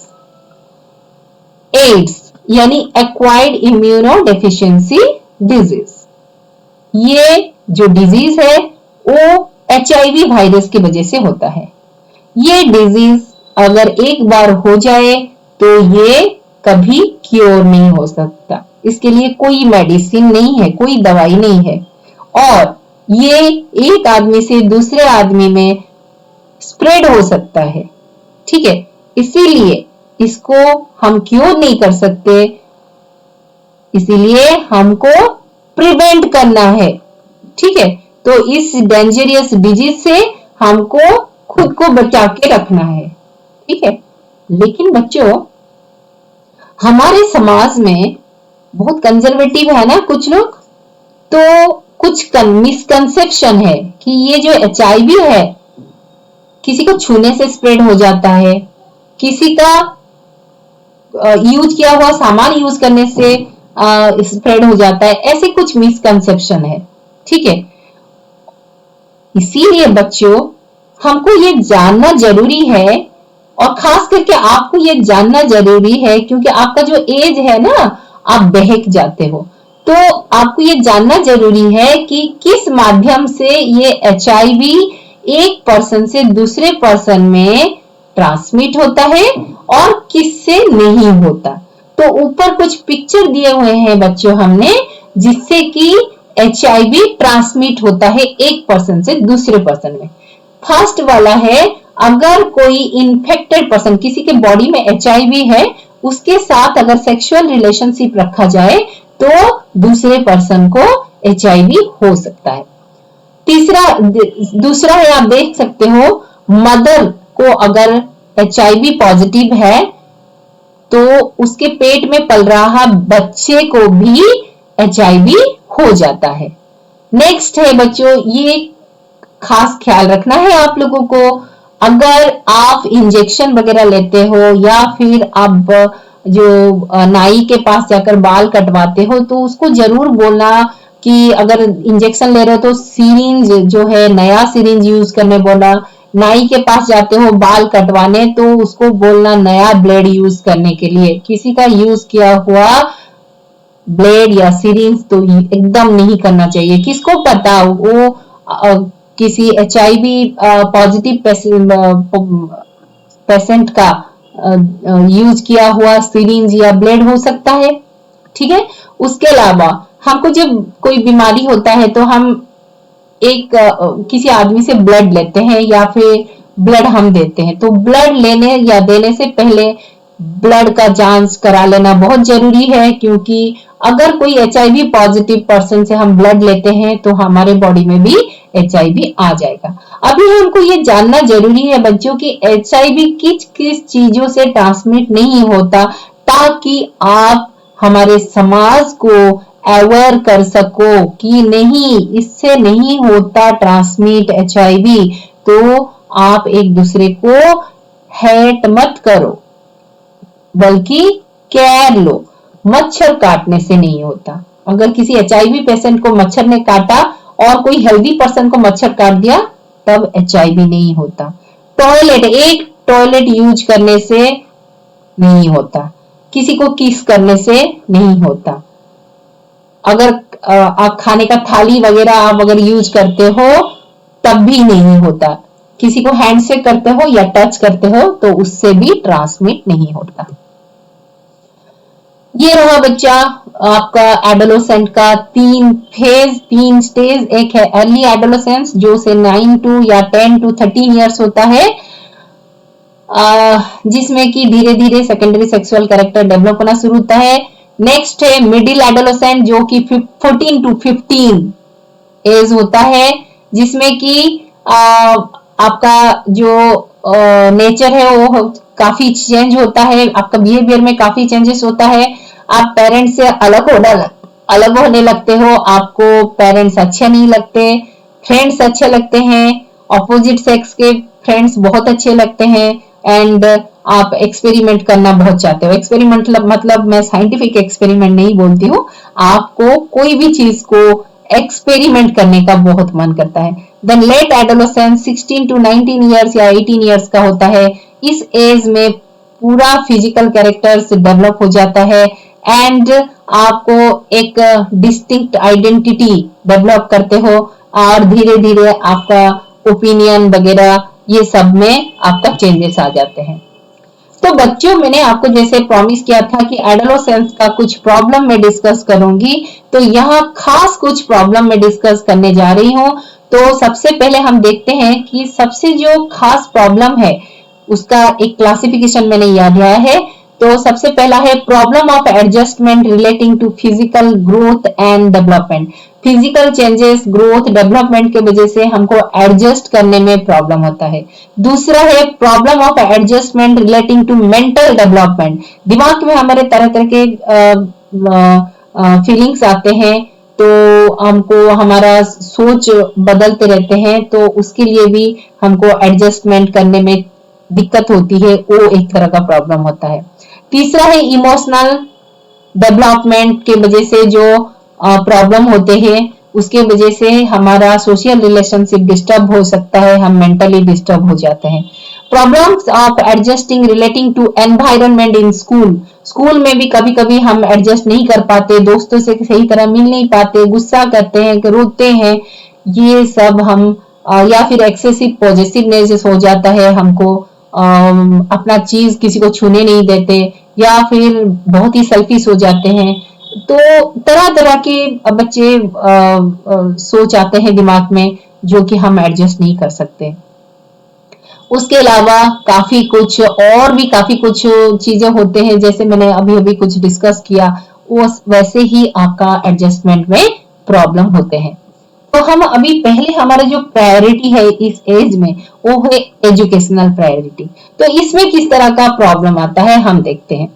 Speaker 1: AIDS यानी एक्वायर्ड इम्यूनो डिफिशियंसी डिजीज। ये जो डिजीज है वो HIV वायरस की वजह से होता है। ये डिजीज अगर एक बार हो जाए तो ये कभी क्योर नहीं हो सकता, इसके लिए कोई मेडिसिन नहीं है, कोई दवाई नहीं है, और ये एक आदमी से दूसरे आदमी में स्प्रेड हो सकता है। ठीक है, इसीलिए इसको हम क्योर नहीं कर सकते, इसीलिए हमको प्रिवेंट करना है। ठीक है, तो इस डेंजरियस डिजीज से हमको खुद को बचा के रखना है। ठीक है, लेकिन बच्चों हमारे समाज में बहुत कंजर्वेटिव है ना कुछ लोग, तो कुछ मिसकंसेप्शन है कि ये जो HIV है किसी को छूने से स्प्रेड हो जाता है, किसी का यूज किया हुआ सामान यूज करने से स्प्रेड हो जाता है, ऐसे कुछ मिसकंसेप्शन है। ठीक है, इसीलिए बच्चों हमको ये जानना जरूरी है, और खास करके आपको ये जानना जरूरी है क्योंकि आपका जो एज है ना, आप बहक जाते हो, तो आपको ये जानना जरूरी है कि किस माध्यम से ये HIV एक पर्सन से दूसरे पर्सन में ट्रांसमिट होता है और किससे नहीं होता। तो ऊपर कुछ पिक्चर दिए हुए हैं बच्चों हमने, जिससे कि HIV ट्रांसमिट होता है एक पर्सन से दूसरे पर्सन में। फर्स्ट वाला है, अगर कोई इन्फेक्टेड पर्सन, किसी के बॉडी में HIV है, उसके साथ अगर सेक्सुअल रिलेशनशिप रखा जाए तो दूसरे पर्सन को HIV हो सकता है। दूसरा है, आप देख सकते हो, मदर को अगर HIV पॉजिटिव है तो उसके पेट में पल रहा बच्चे को भी HIV हो जाता है। नेक्स्ट है बच्चों, ये खास ख्याल रखना है आप लोगों को, अगर आप इंजेक्शन वगैरह लेते हो या फिर आप जो नाई के पास जाकर बाल कटवाते हो तो उसको जरूर बोलना कि अगर इंजेक्शन ले रहे हो तो सिरिंज जो है, नया सिरिंज यूज करने बोलना। नाई के पास जाते हो बाल कटवाने तो उसको बोलना नया ब्लेड यूज करने के लिए। किसी का यूज किया हुआ ब्लेड या सिरिंज तो एकदम नहीं करना चाहिए। किसको पता वो किसी HIV पॉजिटिव पेशेंट का यूज किया हुआ सिरिंज या ब्लेड हो सकता है। ठीक है, उसके अलावा हमको जब कोई बीमारी होता है तो हम एक किसी आदमी से ब्लड लेते हैं या फिर ब्लड हम देते हैं, तो ब्लड लेने या देने से पहले ब्लड का जांच करा लेना बहुत जरूरी है, क्योंकि अगर कोई HIV पॉजिटिव पर्सन से हम ब्लड लेते हैं तो हमारे बॉडी में भी HIV आ जाएगा। अभी हमको ये जानना जरूरी है बच्चों कि HIV किस किस चीजों से ट्रांसमिट नहीं होता, ताकि आप हमारे समाज को अवेयर कर सको कि नहीं, इससे नहीं होता ट्रांसमिट HIV। तो आप एक दूसरे को हेट मत करो, बल्कि केयर लो। मच्छर काटने से नहीं होता। अगर किसी HIV पेशेंट को मच्छर ने काटा और कोई हेल्दी पर्सन को मच्छर काट दिया तब HIV नहीं होता। एक टॉयलेट यूज करने से नहीं होता, किसी को किस करने से नहीं होता, अगर आप खाने का थाली वगैरह आप अगर यूज करते हो तब भी नहीं होता, किसी को हैंडशेक करते हो या टच करते हो तो उससे भी ट्रांसमिट नहीं होता। ये रहा बच्चा आपका एडोलेसेंट का तीन स्टेज। एक है अर्ली एडोलेसेंस जो से 9 टू या 10 टू 13 इयर्स होता है, जिसमें कि धीरे धीरे सेकेंडरी सेक्सुअल कैरेक्टर डेवलप होना शुरू होता है। नेक्स्ट है मिडिल एडोलेसेंट जो कि 14 टू 15 एज होता है, जिसमें कि आपका जो नेचर है वो काफी चेंज होता है, आपका बिहेवियर में काफी चेंजेस होता है। आप पेरेंट्स से अलग होने लगते हो, आपको पेरेंट्स अच्छे नहीं लगते, फ्रेंड्स अच्छे लगते हैं, ऑपोजिट सेक्स के फ्रेंड्स बहुत अच्छे लगते हैं, एंड आप एक्सपेरिमेंट करना बहुत चाहते हो। एक्सपेरिमेंट मतलब मैं साइंटिफिक एक्सपेरिमेंट नहीं बोलती हूँ, आपको कोई भी चीज को एक्सपेरिमेंट करने का बहुत मन करता है। Then late adolescence 16 to 19 years या 18 इयर्स का होता है। इस एज में पूरा फिजिकल कैरेक्टर्स डेवलप हो जाता है एंड आपको एक डिस्टिंक्ट आइडेंटिटी डेवलप करते हो और धीरे धीरे आपका ओपिनियन वगैरह ये सब में आपका चेंजेस आ जाते हैं। तो बच्चों मैंने आपको जैसे प्रॉमिस किया था कि एडोलेसेंस का कुछ प्रॉब्लम मैं डिस्कस करूंगी, तो यहाँ खास कुछ प्रॉब्लम मैं डिस्कस करने जा रही हूँ। तो सबसे पहले हम देखते हैं कि सबसे जो खास प्रॉब्लम है उसका एक क्लासिफिकेशन मैंने याद दिया है। तो सबसे पहला है problem of adjustment relating to physical growth and development. Physical changes growth development के वजह से हमको एडजस्ट करने में प्रॉब्लम होता है। दूसरा है problem of adjustment relating to mental development. दिमाग में हमारे तरह तरह के फीलिंग्स आते हैं, तो हमको हमारा सोच बदलते रहते हैं, तो उसके लिए भी हमको एडजस्टमेंट करने में दिक्कत होती है, वो एक तरह का प्रॉब्लम होता है। तीसरा है इमोशनल डेवलपमेंट के वजह से जो प्रॉब्लम होते हैं, उसके वजह से हमारा सोशल रिलेशनशिप डिस्टर्ब हो सकता है, हम मेंटली डिस्टर्ब हो जाते हैं। Problems of adjusting relating to environment in school. School में भी कभी कभी हम एडजस्ट नहीं कर पाते, दोस्तों से सही तरह मिल नहीं पाते, गुस्सा करते हैं, रोते हैं, ये सब हम या फिर एक्सेसिव पॉजिटिवनेस हो जाता है, हमको अपना चीज किसी को छूने नहीं देते, या फिर बहुत ही सेल्फिश हो जाते हैं। तो तरह तरह के बच्चे सोच आते हैं दिमाग में जो कि हम एडजस्ट नहीं कर सकते। उसके अलावा काफी कुछ चीजें होते हैं, जैसे मैंने अभी अभी कुछ डिस्कस किया, वो वैसे ही आपका एडजस्टमेंट में प्रॉब्लम होते हैं। तो हम अभी पहले हमारा जो प्रायोरिटी है इस एज में वो है एजुकेशनल प्रायोरिटी। तो इसमें किस तरह का प्रॉब्लम आता है हम देखते हैं।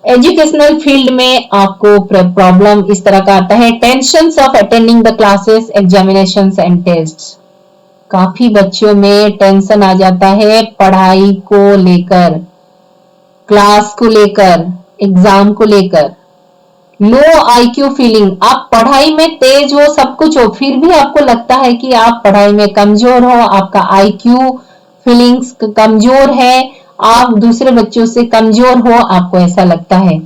Speaker 1: एजुकेशनल फील्ड में आपको प्रॉब्लम इस तरह का आता है, tensions of attending the classes, examinations and tests. काफी बच्चों में टेंशन आ जाता है पढ़ाई को लेकर, क्लास को लेकर, एग्जाम को लेकर। लो आईक्यू फीलिंग, आप पढ़ाई में तेज हो, सब कुछ हो, फिर भी आपको लगता है कि आप पढ़ाई में कमजोर हो, आपका आईक्यू फीलिंग्स कमजोर है, आप दूसरे बच्चों से कमजोर हो, आपको ऐसा लगता है।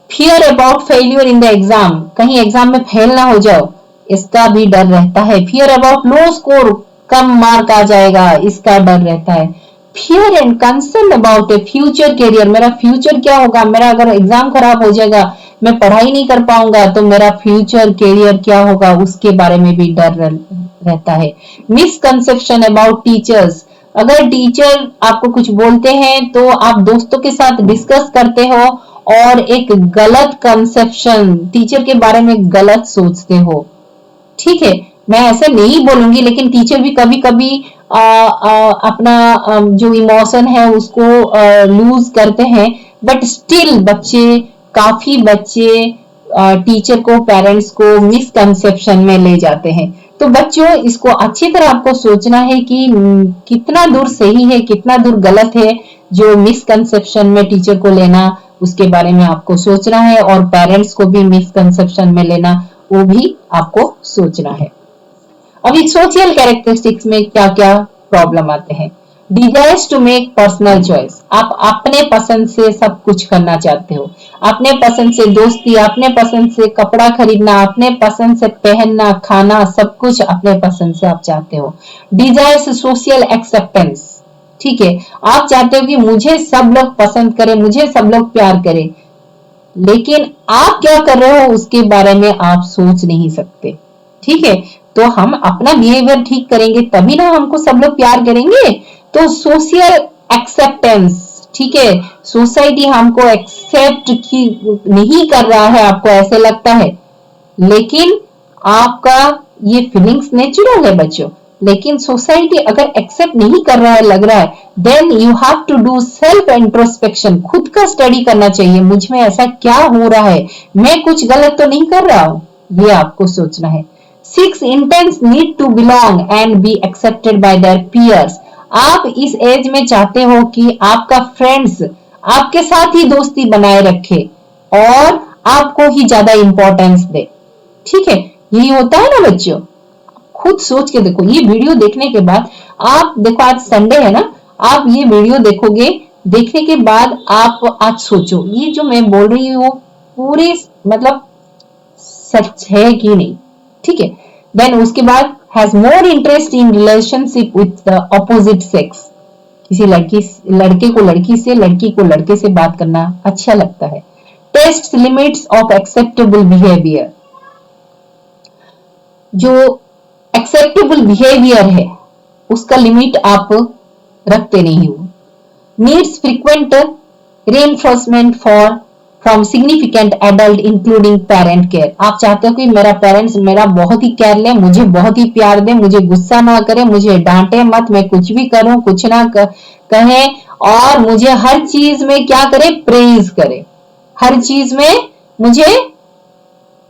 Speaker 1: Fear about failure in the exam, कहीं एग्जाम में फेल ना हो जाओ, इसका भी डर रहता है। फियर अबाउट लो स्कोर, कम मार्क आ जाएगा, इसका डर रहता है। Fear and concern about a future career, मेरा फ्यूचर क्या होगा, मेरा अगर एग्जाम खराब हो जाएगा, मैं पढ़ाई नहीं कर पाऊंगा, तो मेरा फ्यूचर करियर क्या होगा, उसके बारे में भी डर रहता है। मिसकंसेप्शन अबाउट टीचर्स, अगर टीचर आपको कुछ बोलते हैं तो आप दोस्तों के साथ डिस्कस करते हो और एक गलत कंसेप्शन, टीचर के बारे में गलत सोचते हो। ठीक है, मैं ऐसे नहीं बोलूंगी, लेकिन टीचर भी कभी कभी अपना जो इमोशन है उसको लूज करते हैं, बट स्टिल काफी बच्चे टीचर को, पेरेंट्स को मिसकंसेप्शन में ले जाते हैं। तो बच्चों इसको अच्छी तरह आपको सोचना है कि कितना दूर सही है, कितना दूर गलत है, जो मिसकंसेप्शन में टीचर को लेना, उसके बारे में आपको सोचना है, और पेरेंट्स को भी मिसकंसेप्शन में लेना, वो भी आपको सोचना है। अभी सोशल कैरेक्टरिस्टिक्स में क्या क्या प्रॉब्लम आते हैं। Desires to make personal choice, आप अपने पसंद से सब कुछ करना चाहते हो, अपने पसंद से दोस्ती, अपने पसंद से कपड़ा खरीदना, अपने पसंद से पहनना, खाना, सब कुछ अपने पसंद से आप चाहते हो। डिजायर्स सोशल एक्सेप्टेंस, ठीक है, आप चाहते हो कि मुझे सब लोग पसंद करें, मुझे सब लोग प्यार करें, लेकिन आप क्या कर रहे हो उसके बारे में आप सोच नहीं सकते। ठीक है, तो हम अपना बिहेवियर ठीक करेंगे तभी ना हमको सब लोग प्यार करेंगे। तो सोशल एक्सेप्टेंस, ठीक है, सोसाइटी हमको एक्सेप्ट की नहीं कर रहा है, आपको ऐसे लगता है, लेकिन आपका ये फीलिंग्स नेचुरल है बच्चों, लेकिन सोसाइटी अगर एक्सेप्ट नहीं कर रहा है, लग रहा है, then you have to do self introspection, खुद का स्टडी करना चाहिए, मुझ में ऐसा क्या हो रहा है, मैं कुछ गलत तो नहीं कर रहा हूं, ये आपको सोचना है। 6 intense need to belong and be accepted by their peers. आप इस एज में चाहते हो कि आपका फ्रेंड्स आपके साथ ही दोस्ती बनाए रखे और आपको ही ज्यादा इंपॉर्टेंस दे। ठीक है, यही होता है ना बच्चों। खुद सोच के देखो, ये वीडियो देखने के बाद आप देखो, आज संडे है ना, आप ये वीडियो देखोगे, देखने के बाद आप आज सोचो ये जो मैं बोल रही हूँ पूरे मतलब सच है कि नहीं। ठीक है, देन उसके बाद has more interest in relationship with the opposite sex. किसी लड़के को लड़की से, लड़की को लड़के से बात करना अच्छा लगता है। Test limits of acceptable behaviour, जो एक्सेप्टेबल बिहेवियर है उसका लिमिट आप रखते नहीं हो। Needs frequent reinforcement for from significant adult including parent care. आप चाहते हो कि मेरा पेरेंट्स मेरा बहुत ही केयर ले, मुझे बहुत ही प्यार दे, मुझे गुस्सा ना करे, मुझे डांटे मत, मैं कुछ भी करूं कुछ ना कहे, और मुझे हर चीज में क्या करे, प्रेज करे, हर चीज में मुझे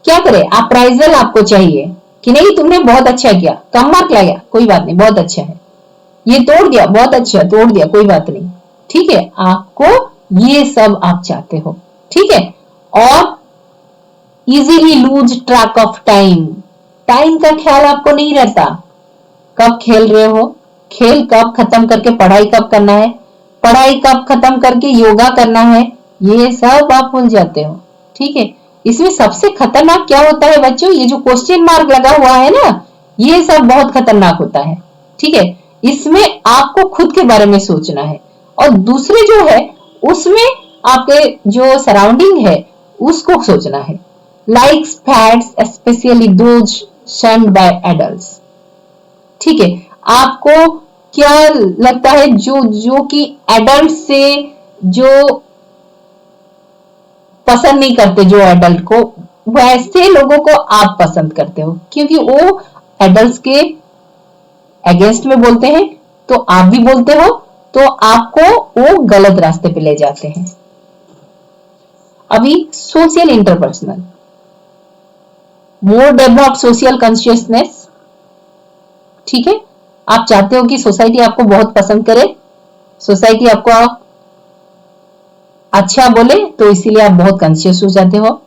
Speaker 1: क्या करे, अप्राइजल आपको चाहिए कि नहीं तुमने बहुत अच्छा किया, कम मार्क लाया कोई बात नहीं, बहुत अच्छा है, ये तोड़ दिया बहुत अच्छा, तोड़ दिया कोई बात नहीं। ठीक है, आपको ये सब आप चाहते हो। ठीक है, और easily loose track of time, time का ख्याल आपको नहीं रहता, कब खेल रहे हो, खेल कब खत्म करके पढ़ाई कब करना है, पढ़ाई कब खत्म करके योगा करना है, ये सब आप भूल जाते हो। ठीक है, इसमें सबसे खतरनाक क्या होता है बच्चों, ये जो क्वेश्चन मार्क लगा हुआ है ना, ये सब बहुत खतरनाक होता है। ठीक है, इसमें आपको खुद के बारे में सोचना है, और दूसरे जो है उसमें आपके जो सराउंडिंग है उसको सोचना है। Likes fats especially those shunned by adults. ठीक है, आपको क्या लगता है, जो कि एडल्ट से जो पसंद नहीं करते, जो एडल्ट को, वैसे लोगों को आप पसंद करते हो, क्योंकि वो एडल्ट्स के अगेंस्ट में बोलते हैं, तो आप भी बोलते हो, तो आपको वो गलत रास्ते पे ले जाते हैं। अभी social interpersonal, more developed social consciousness. ठीक है, आप चाहते हो कि सोसाइटी आपको बहुत पसंद करे, सोसाइटी आपको अच्छा बोले, तो इसीलिए आप बहुत कॉन्शियस हो जाते हो।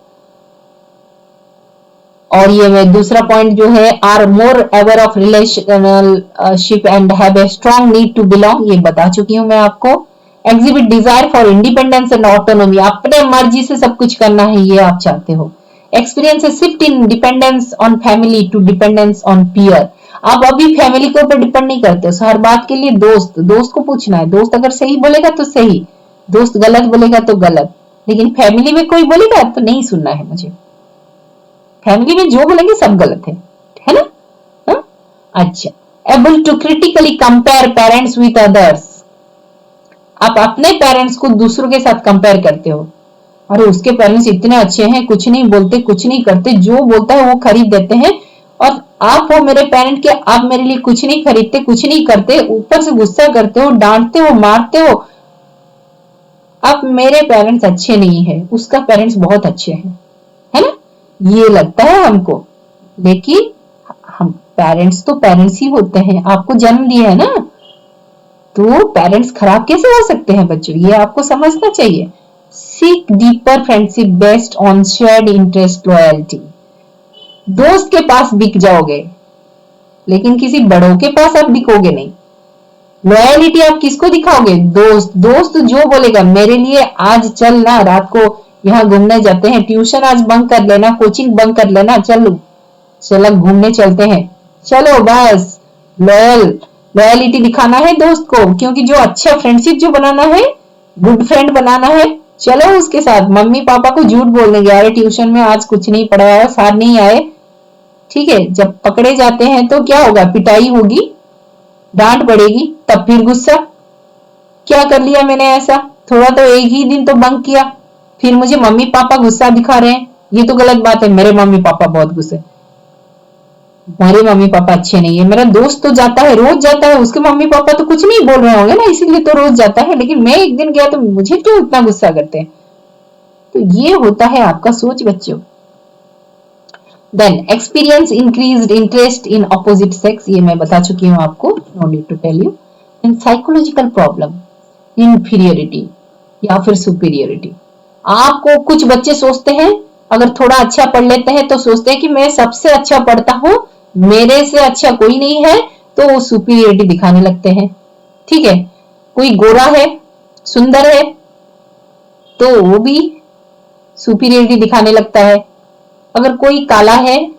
Speaker 1: और ये मैं दूसरा पॉइंट जो है, are more aware of relationship and have a strong need to belong, ये बता चुकी हूं मैं आपको। Exhibit desire for independence and autonomy, अपने मर्जी से सब कुछ करना है, ये आप चाहते हो। Experience a shift in dependence on family to dependence on peer, आप अभी फैमिली के ऊपर डिपेंड नहीं करते हो, हर बात के लिए दोस्त को पूछना है, दोस्त अगर सही बोलेगा तो सही, दोस्त गलत बोलेगा तो गलत, लेकिन फैमिली में कोई बोलेगा तो नहीं सुनना है मुझे, फैमिली में जो बोलेंगे सब गलत है ना। हा? अच्छा, able to critically compare parents with others, आप अपने पेरेंट्स को दूसरों के साथ कंपेयर करते हो, अरे उसके पेरेंट्स इतने अच्छे हैं, कुछ नहीं बोलते कुछ नहीं करते, जो बोलता है वो खरीद देते हैं, और आप हो मेरे पेरेंट के, आप मेरे लिए कुछ नहीं खरीदते कुछ नहीं करते, ऊपर से गुस्सा करते हो, डांटते हो, मारते हो। अब मेरे पेरेंट्स अच्छे नहीं है, उसका पेरेंट्स बहुत अच्छे हैं, है ना, ये लगता है हमको, लेकिन हम पेरेंट्स तो पेरेंट्स ही होते हैं, आपको जन्म दिया है ना, तो पेरेंट्स खराब कैसे हो सकते हैं बच्चों, ये आपको समझना चाहिए। Seek deeper friendship based on shared interest loyalty, दोस्त के पास बिक जाओगे लेकिन किसी बड़ों के पास आप बिकोगे नहीं। लॉयलिटी आप किसको दिखाओगे, दोस्त जो बोलेगा, मेरे लिए आज चल ना, रात को यहाँ घूमने जाते हैं, ट्यूशन आज बंक कर लेना, कोचिंग बंक कर लेना, चलो घूमने चलते हैं, चलो बस, लॉयलिटी दिखाना है दोस्त को, क्योंकि जो अच्छा फ्रेंडशिप जो बनाना है, गुड फ्रेंड बनाना है, चलो उसके साथ, मम्मी पापा को झूठ बोल देंगे, अरे ट्यूशन में आज कुछ नहीं पढ़ाया, सर नहीं आए। ठीक है, जब पकड़े जाते हैं तो क्या होगा, पिटाई होगी, डांट पड़ेगी, तब फिर गुस्सा, क्या कर लिया मैंने ऐसा, थोड़ा तो एक ही दिन तो बंक किया, फिर मुझे मम्मी पापा गुस्सा दिखा रहे हैं, ये तो गलत बात है, मेरे मम्मी पापा बहुत गुस्से, मेरे मम्मी पापा अच्छे नहीं है, मेरा दोस्त तो जाता है, रोज जाता है, उसके मम्मी पापा तो कुछ नहीं बोल रहे होंगे ना, इसीलिए तो रोज जाता है, लेकिन मैं एक दिन गया तो मुझे क्यों इतना गुस्सा करते हैं। तो ये होता है आपका सोच बच्चों। Then experience increased interest in opposite sex, ये मैं बता चुकी हूँ आपको, no need to tell you. And psychological problem, inferiority या फिर सुपीरियरिटी। आपको कुछ बच्चे सोचते हैं, अगर थोड़ा अच्छा पढ़ लेते हैं तो सोचते हैं कि मैं सबसे अच्छा पढ़ता हूं, मेरे से अच्छा कोई नहीं है, तो वो सुपीरियरिटी दिखाने लगते हैं। ठीक है, कोई गोरा है, सुंदर है, तो वो भी सुपीरियरिटी दिखाने लगता है। अगर कोई काला है,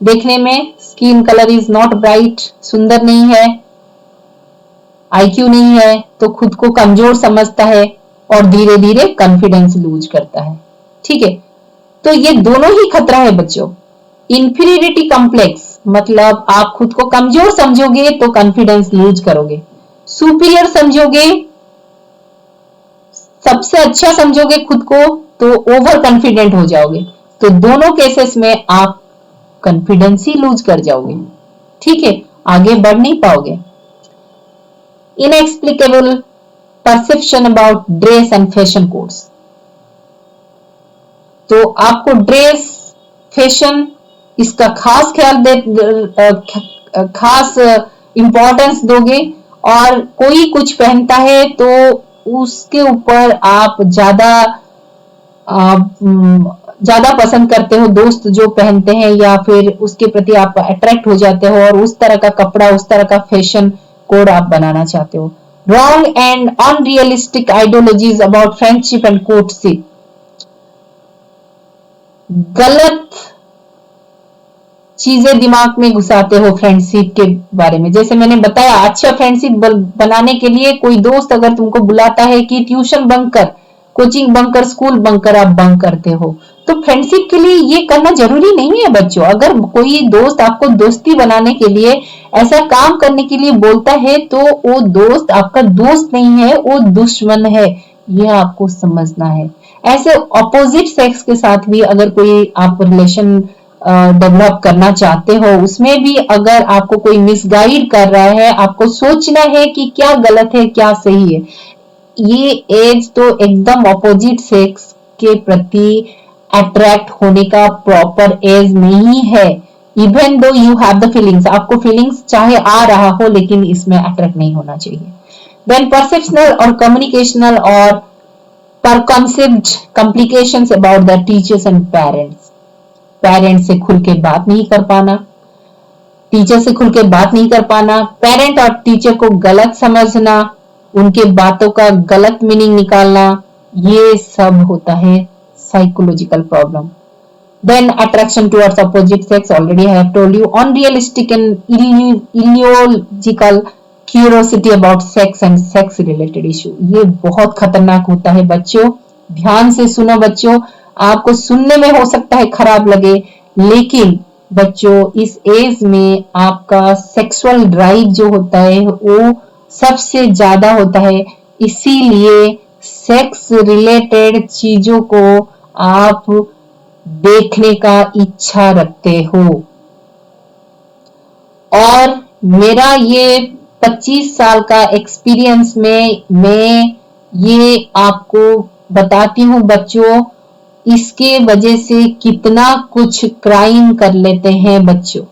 Speaker 1: देखने में skin colour is not bright, सुंदर नहीं है, आईक्यू नहीं है, तो खुद को कमजोर समझता है और धीरे धीरे कॉन्फिडेंस लूज करता है। ठीक है, तो ये दोनों ही खतरा है बच्चों। इंफीरियरिटी कॉम्प्लेक्स मतलब आप खुद को कमजोर समझोगे तो कॉन्फिडेंस लूज करोगे, सुपीरियर समझोगे, सबसे अच्छा समझोगे खुद को, तो ओवर कॉन्फिडेंट हो जाओगे, तो दोनों केसेस में आप कॉन्फिडेंस ही लूज कर जाओगे। ठीक है, आगे बढ़ नहीं पाओगे। Inexplicable perception about dress and fashion codes, तो आपको ड्रेस, फैशन, इसका खास ख्याल खास इंपॉर्टेंस दोगे, और कोई कुछ पहनता है तो उसके ऊपर आप ज्यादा पसंद करते हो, दोस्त जो पहनते हैं या फिर उसके प्रति आप अट्रैक्ट हो जाते हो और उस तरह का कपड़ा, उस तरह का फैशन कोड आप बनाना चाहते हो। Wrong and unrealistic ideologies about friendship and courtship, गलत चीजें दिमाग में घुसाते हो फ्रेंडशिप के बारे में। जैसे मैंने बताया, अच्छा फ्रेंडशिप बनाने के लिए कोई दोस्त अगर तुमको बुलाता है कि ट्यूशन बंक कर, कोचिंग बंक कर, स्कूल बंक कर, आप बंक करते हो, तो फ्रेंडशिप के लिए ये करना जरूरी नहीं है बच्चों। अगर कोई दोस्त आपको दोस्ती बनाने के लिए, ऐसा काम करने के लिए बोलता है, तो वो दोस्त आपका दोस्त नहीं है, वो दुश्मन है, ये आपको समझना है। ऐसे ऑपोजिट सेक्स के साथ भी अगर कोई आप रिलेशन डेवलप करना चाहते हो, उसमें भी अगर आपको कोई मिसगाइड कर रहा है, आपको सोचना है कि क्या गलत है क्या सही है। ये एज तो एकदम ऑपोजिट सेक्स के प्रति अट्रैक्ट होने का प्रॉपर एज नहीं है। Even though you have the feelings, आपको फीलिंग्स चाहे आ रहा हो, लेकिन इसमें अट्रैक्ट नहीं होना चाहिए। देन परसेप्शनल और कम्युनिकेशनल और पर concept complications about the teachers and parents, parents से खुल के बात नहीं कर पाना, टीचर से खुल के बात नहीं कर पाना, पेरेंट और टीचर को गलत समझना, उनके बातों का गलत मीनिंग निकालना, ये सब होता है psychological problem. Then attraction towards opposite sex, already I have told you. Unrealistic and illogical curiosity about sex and sex related issue, ये बहुत खतरनाक होता है बच्चों। ध्यान से सुनो बच्चों, आपको सुनने में हो सकता है खराब लगे, लेकिन बच्चों इस एज में आपका सेक्सुअल ड्राइव जो होता है वो सबसे ज्यादा होता है, इसीलिए सेक्स रिलेटेड चीजों को आप देखने का इच्छा रखते हो। और मेरा ये 25 साल का एक्सपीरियंस में मैं ये आपको बताती हूँ बच्चों, इसके वजह से कितना कुछ क्राइम कर लेते हैं बच्चों।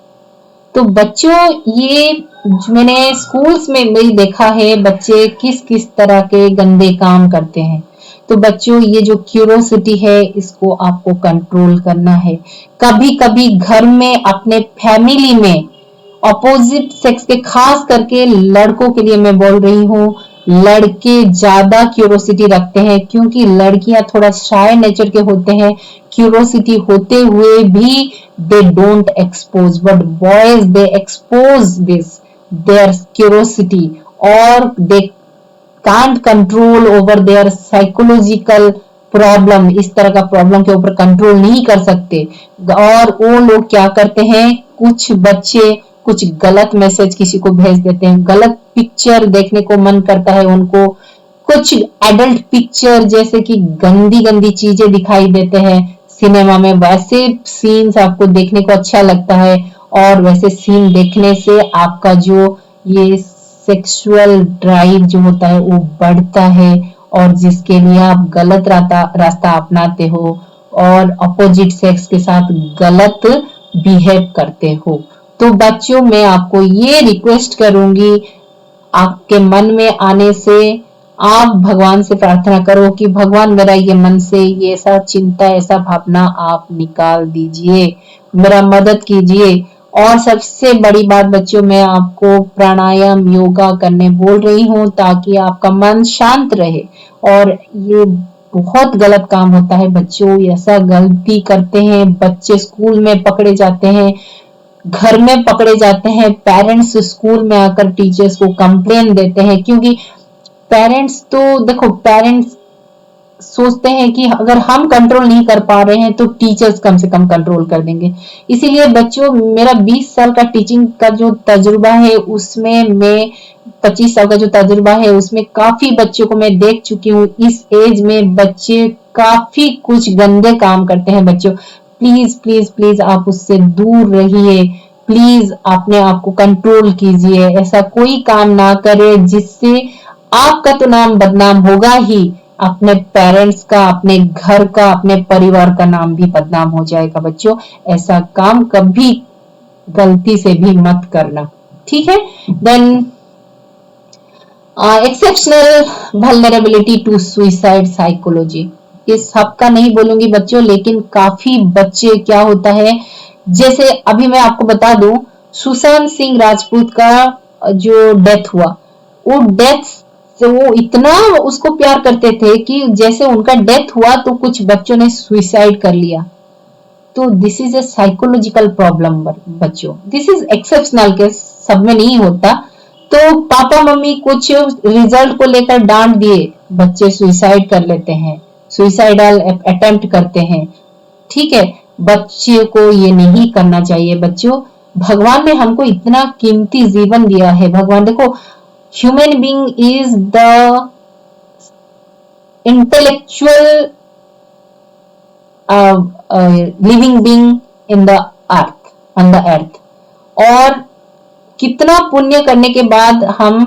Speaker 1: तो बच्चों ये मैंने स्कूल्स में भी देखा है, बच्चे किस किस तरह के गंदे काम करते हैं। तो बच्चों ये जो क्यूरोसिटी है, इसको आपको कंट्रोल करना है। कभी कभी घर में, अपने फैमिली में ऑपोजिट सेक्स के, खास करके लड़कों के लिए मैं बोल रही हूँ, लड़के ज्यादा क्यूरोसिटी रखते हैं, क्योंकि लड़कियां थोड़ा शाय नेचर के होते हैं। क्यूरोसिटी होते हुए भी they don't expose, but boys they expose this their curiosity, और they can't control over their psychological problem, इस तरह का प्रॉब्लम के ऊपर कंट्रोल नहीं कर सकते। और वो लोग क्या करते हैं, कुछ बच्चे कुछ गलत मैसेज किसी को भेज देते हैं, गलत पिक्चर देखने को मन करता है उनको, कुछ एडल्ट पिक्चर जैसे कि गंदी गंदी चीजें दिखाई देते हैं सिनेमा में, वैसे सीन्स आपको देखने को अच्छा लगता है और वैसे सीन देखने से आपका जो ये सेक्सुअल ड्राइव जो होता है वो बढ़ता है और जिसके लिए आप गलत रास्ता अपनाते हो और अपोजिट सेक्स के साथ गलत बिहेव करते हो। तो बच्चों मैं आपको ये रिक्वेस्ट करूंगी, आपके मन में आने से आप भगवान से प्रार्थना करो कि भगवान मेरा ये मन से ये ऐसा चिंता ऐसा भावना आप निकाल दीजिए, मेरा मदद कीजिए। और सबसे बड़ी बात बच्चों मैं आपको प्राणायाम योगा करने बोल रही हूँ ताकि आपका मन शांत रहे। और ये बहुत गलत काम होता है बच्चों, ऐसा गलती करते हैं बच्चे, स्कूल में पकड़े जाते हैं, घर में पकड़े जाते हैं, पेरेंट्स स्कूल में आकर टीचर्स को कंप्लेन देते हैं, क्योंकि पेरेंट्स तो देखो, पेरेंट्स सोचते हैं कि अगर हम कंट्रोल नहीं कर पा रहे हैं तो टीचर्स कम से कम कंट्रोल कर देंगे। इसीलिए बच्चों मेरा 20 साल का टीचिंग का जो तजुर्बा है उसमें मैं 25 साल का जो तजुर्बा है उसमें काफी बच्चों को मैं देख चुकी हूँ। इस एज में बच्चे काफी कुछ गंदे काम करते हैं। बच्चों प्लीज प्लीज प्लीज आप उससे दूर रहिए, प्लीज अपने आप को कंट्रोल कीजिए, ऐसा कोई काम ना करे जिससे आपका तो नाम बदनाम होगा ही, अपने पेरेंट्स का, अपने घर का, अपने परिवार का नाम भी बदनाम हो जाएगा। बच्चों ऐसा काम कभी गलती से भी मत करना, ठीक है। Then exceptional vulnerability to suicide psychology, ये सबका नहीं बोलूंगी बच्चों, लेकिन काफी बच्चे क्या होता है, जैसे अभी मैं आपको बता दूं सुशांत सिंह राजपूत का जो डेथ हुआ, वो डेथ से वो इतना उसको प्यार करते थे कि जैसे उनका डेथ हुआ तो कुछ बच्चों ने सुइसाइड कर लिया। तो this is a psychological problem बच्चों, दिस इज एक्सेप्शनल केस, सब में नहीं होता। तो पापा मम्मी कुछ रिजल्ट को लेकर डांट दिए, बच्चे सुइसाइड कर लेते हैं, सुइसाइडल अटेम्प्ट करते हैं, ठीक है। बच्चे को ये नहीं करना चाहिए बच्चों। भगवान ने हमको इतना कीमती जीवन दिया है, भगवान देखो human being is the intellectual living being in the earth, on the earth। और कितना पुण्य करने के बाद हम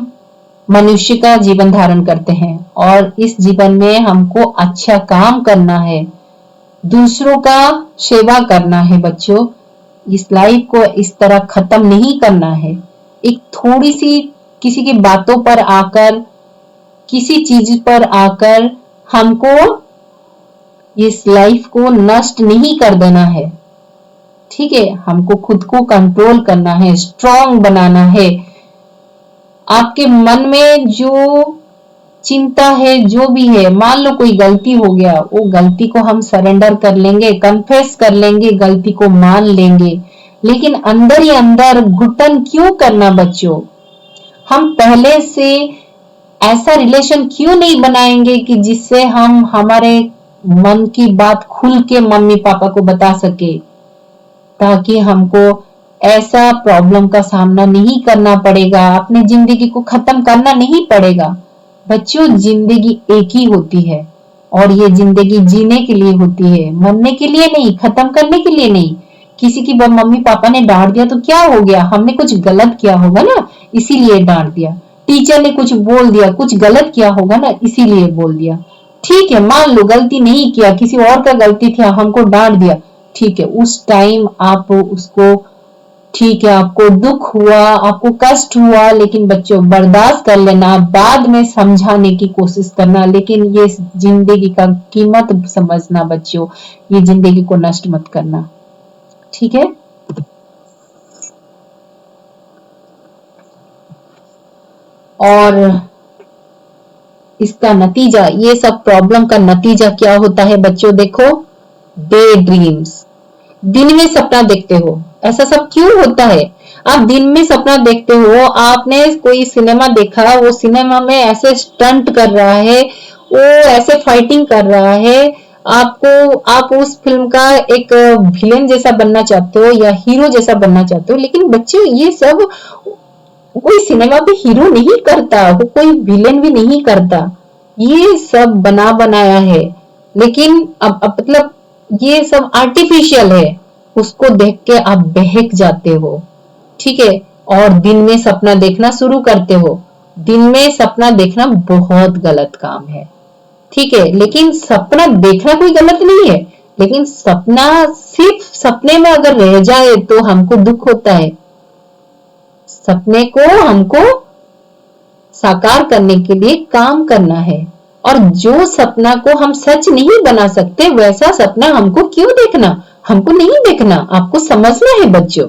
Speaker 1: मनुष्य का जीवन धारण करते हैं और इस जीवन में हमको अच्छा काम करना है, दूसरों का सेवा करना है बच्चों। इस लाइफ को इस तरह खत्म नहीं करना है। एक थोड़ी सी किसी की बातों पर आकर, किसी चीज पर आकर हमको इस लाइफ को नष्ट नहीं कर देना है, ठीक है। हमको खुद को कंट्रोल करना है, स्ट्रांग बनाना है। आपके मन में जो चिंता है जो भी है, मान लो कोई गलती हो गया, वो गलती को हम सरेंडर कर लेंगे, कन्फेस कर लेंगे, गलती को मान लेंगे, लेकिन अंदर ही अंदर घुटन क्यों करना बच्चों। हम पहले से ऐसा रिलेशन क्यों नहीं बनाएंगे कि जिससे हम हमारे मन की बात खुल के मम्मी पापा को बता सके, ताकि हमको ऐसा प्रॉब्लम का सामना नहीं करना पड़ेगा, अपनी जिंदगी को खत्म करना नहीं पड़ेगा। बच्चों जिंदगी एक ही होती है और ये जिंदगी जीने के लिए होती है, मरने के लिए नहीं, खत्म करने के लिए नहीं। किसी की मम्मी पापा ने डांट दिया तो क्या हो गया, हमने कुछ गलत किया होगा ना, इसीलिए डांट दिया। टीचर ने कुछ बोल दिया, कुछ गलत किया होगा ना, इसीलिए बोल दिया, ठीक है। मान लो गलती नहीं किया, किसी और का गलती थी, हमको डांट दिया, ठीक है। उस टाइम आप उसको, ठीक है, आपको दुख हुआ, आपको कष्ट हुआ, लेकिन बच्चों बर्दाश्त कर लेना, बाद में समझाने की कोशिश करना, लेकिन ये जिंदगी का कीमत समझना बच्चों, ये जिंदगी को नष्ट मत करना, ठीक है। और इसका नतीजा, ये सब प्रॉब्लम का नतीजा क्या होता है बच्चों, देखो डे ड्रीम्स, दिन में सपना देखते हो। ऐसा सब क्यों होता है, आप दिन में सपना देखते हो, आपने कोई सिनेमा देखा, वो सिनेमा में ऐसे स्टंट कर रहा है, वो ऐसे फाइटिंग कर रहा है, आपको आप उस फिल्म का एक विलेन जैसा बनना चाहते हो या हीरो जैसा बनना चाहते हो। लेकिन बच्चे ये सब कोई सिनेमा भी हीरो नहीं करता, वो कोई विलेन भी नहीं करता, ये सब बना बनाया है। लेकिन अब मतलब ये सब आर्टिफिशियल है, उसको देख के आप बहक जाते हो, ठीक है। और दिन में सपना देखना शुरू करते हो। दिन में सपना देखना बहुत गलत काम है, ठीक है। लेकिन सपना देखना कोई गलत नहीं है, लेकिन सपना सिर्फ सपने में अगर रह जाए तो हमको दुख होता है। सपने को हमको साकार करने के लिए काम करना है, और जो सपना को हम सच नहीं बना सकते वैसा सपना हमको क्यों देखना, हमको नहीं देखना। आपको समझना है बच्चों,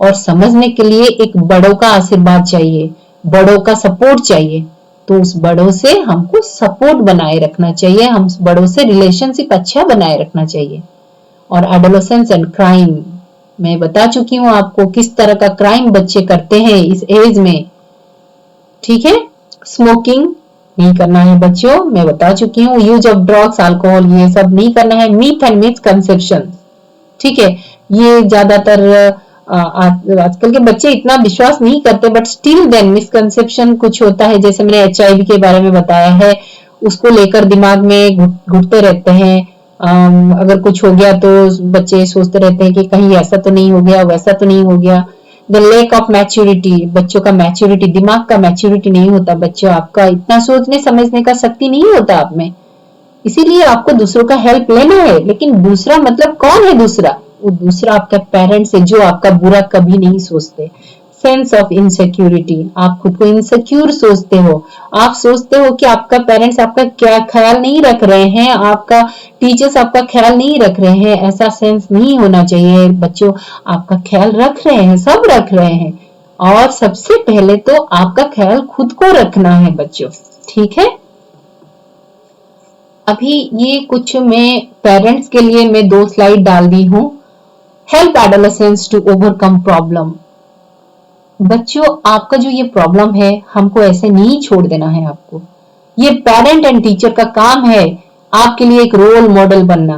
Speaker 1: और समझने के लिए एक बड़ों का आशीर्वाद चाहिए, बड़ों का सपोर्ट चाहिए। तो उस बड़ों से हमको सपोर्ट बनाए रखना चाहिए, हम बड़ों से रिलेशनशिप अच्छा बनाए रखना चाहिए। और एडोलेसेंस एंड क्राइम, मैं बता चुकी हूँ आपको किस तरह का क्राइम बच्चे करते हैं इस एज में, ठीक है। स्मोकिंग नहीं करना है बच्चों, मैं बता चुकी हूँ। यूज ऑफ ड्रग्स, अल्कोहल, ये सब नहीं करना है। मीथ एंड मिसकंसेप्शन, ठीक है। ये ज्यादातर आजकल के बच्चे इतना विश्वास नहीं करते, बट स्टिल देन मिसकंसेप्शन कुछ होता है। जैसे मैंने HIV के बारे में बताया है, उसको लेकर दिमाग में घुटते रहते हैं। अगर कुछ हो गया तो बच्चे सोचते रहते हैं कि कहीं ऐसा तो नहीं हो गया, वैसा तो नहीं हो गया। द लेक ऑफ मैच्योरिटी, बच्चों का मैच्योरिटी, दिमाग का मैच्योरिटी नहीं होता बच्चों, आपका इतना सोचने समझने का शक्ति नहीं होता आप में, इसीलिए आपको दूसरों का हेल्प लेना है। लेकिन दूसरा मतलब कौन है दूसरा? वो दूसरा आपका पेरेंट्स है, जो आपका बुरा कभी नहीं सोचते। सेंस ऑफ इनसिक्योरिटी, आप खुद को इनसिक्योर सोचते हो, आप सोचते हो कि आपका पेरेंट्स आपका क्या ख्याल नहीं रख रहे हैं, आपका टीचर्स आपका ख्याल नहीं रख रहे हैं। ऐसा सेंस नहीं होना चाहिए बच्चों, आपका ख्याल रख रहे हैं, सब रख रहे हैं। और सबसे पहले तो आपका ख्याल खुद को रखना है बच्चों, ठीक है। अभी ये कुछ मैं पेरेंट्स के लिए मैं 2 स्लाइड डाल दी हूँ। Help adolescence to overcome problem. बच्चों, आपका जो ये प्रॉब्लम है, हमको ऐसे नहीं छोड़ देना है आपको। ये पेरेंट एंड टीचर का काम है आपके लिए एक रोल मॉडल बनना,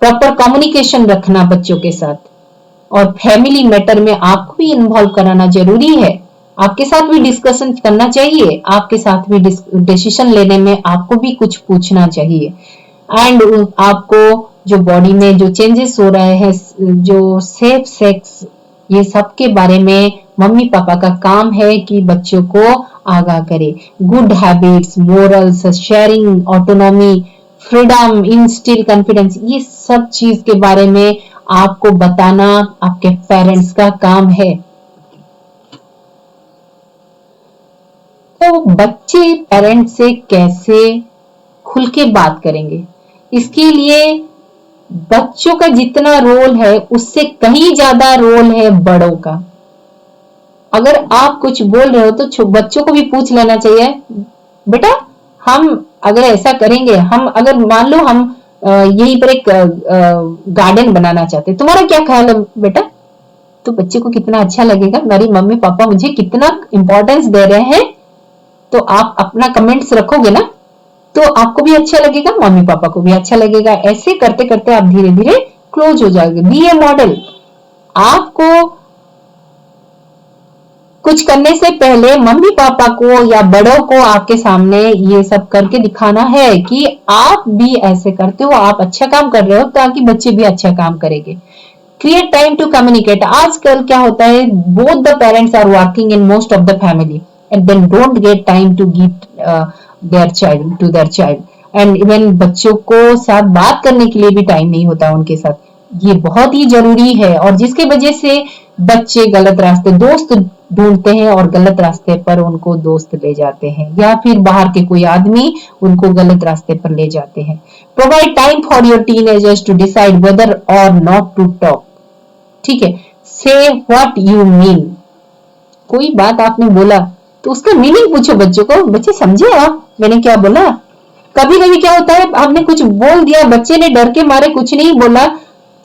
Speaker 1: प्रॉपर कम्युनिकेशन रखना बच्चों के साथ, और फैमिली मैटर में आपको भी इन्वॉल्व कराना जरूरी है। आपके साथ भी डिस्कशन करना चाहिए, आपके साथ भी डिसीजन लेने में आपको भी कुछ पूछना चाहिए। एंड आपको जो बॉडी में जो चेंजेस हो रहे हैं, जो सेफ सेक्स, ये सब के बारे में मम्मी पापा का काम है कि बच्चों को आगाह करे। Good habits, morals, sharing, autonomy, freedom, instil confidence, ये सब चीज के बारे में आपको बताना आपके पेरेंट्स का काम है। तो बच्चे पेरेंट्स से कैसे खुल के बात करेंगे, इसके लिए बच्चों का जितना रोल है उससे कहीं ज्यादा रोल है बड़ों का। अगर आप कुछ बोल रहे हो तो बच्चों को भी पूछ लेना चाहिए, बेटा हम अगर ऐसा करेंगे, हम अगर मान लो हम यहीं पर एक गार्डन बनाना चाहते हैं, तुम्हारा क्या ख्याल है बेटा? तो बच्चे को कितना अच्छा लगेगा, मेरी मम्मी पापा मुझे कितना इंपॉर्टेंस दे रहे हैं। तो आप अपना कमेंट्स रखोगे ना, तो आपको भी अच्छा लगेगा, मम्मी पापा को भी अच्छा लगेगा। ऐसे करते करते आप धीरे धीरे क्लोज हो जाओगे। बी ए मॉडल। आपको कुछ करने से पहले मम्मी पापा को या बड़ों को आपके सामने ये सब करके दिखाना है कि आप भी ऐसे करते हो, आप अच्छा काम कर रहे हो, ताकि बच्चे भी अच्छा काम करेंगे। Create time to communicate. आजकल क्या होता है, both the parents are working in most of the family and then don't get time to give their child and even बच्चों को साथ बात करने के लिए भी टाइम नहीं होता उनके साथ। ये बहुत ही जरूरी है, और जिसके वजह से बच्चे गलत रास्ते दोस्त ढूंढते हैं और गलत रास्ते पर उनको दोस्त ले जाते हैं, या फिर बाहर के कोई आदमी उनको गलत रास्ते पर ले जाते हैं। Provide time for your teenagers to decide whether or not to talk, ठीक है। से व्हाट यू मीन। कोई बात आपने बोला तो उसका मीनिंग पूछो बच्चों को, बच्चे समझे आप मैंने क्या बोला। कभी कभी क्या होता है, आपने कुछ बोल दिया, बच्चे ने डर के मारे कुछ नहीं बोला,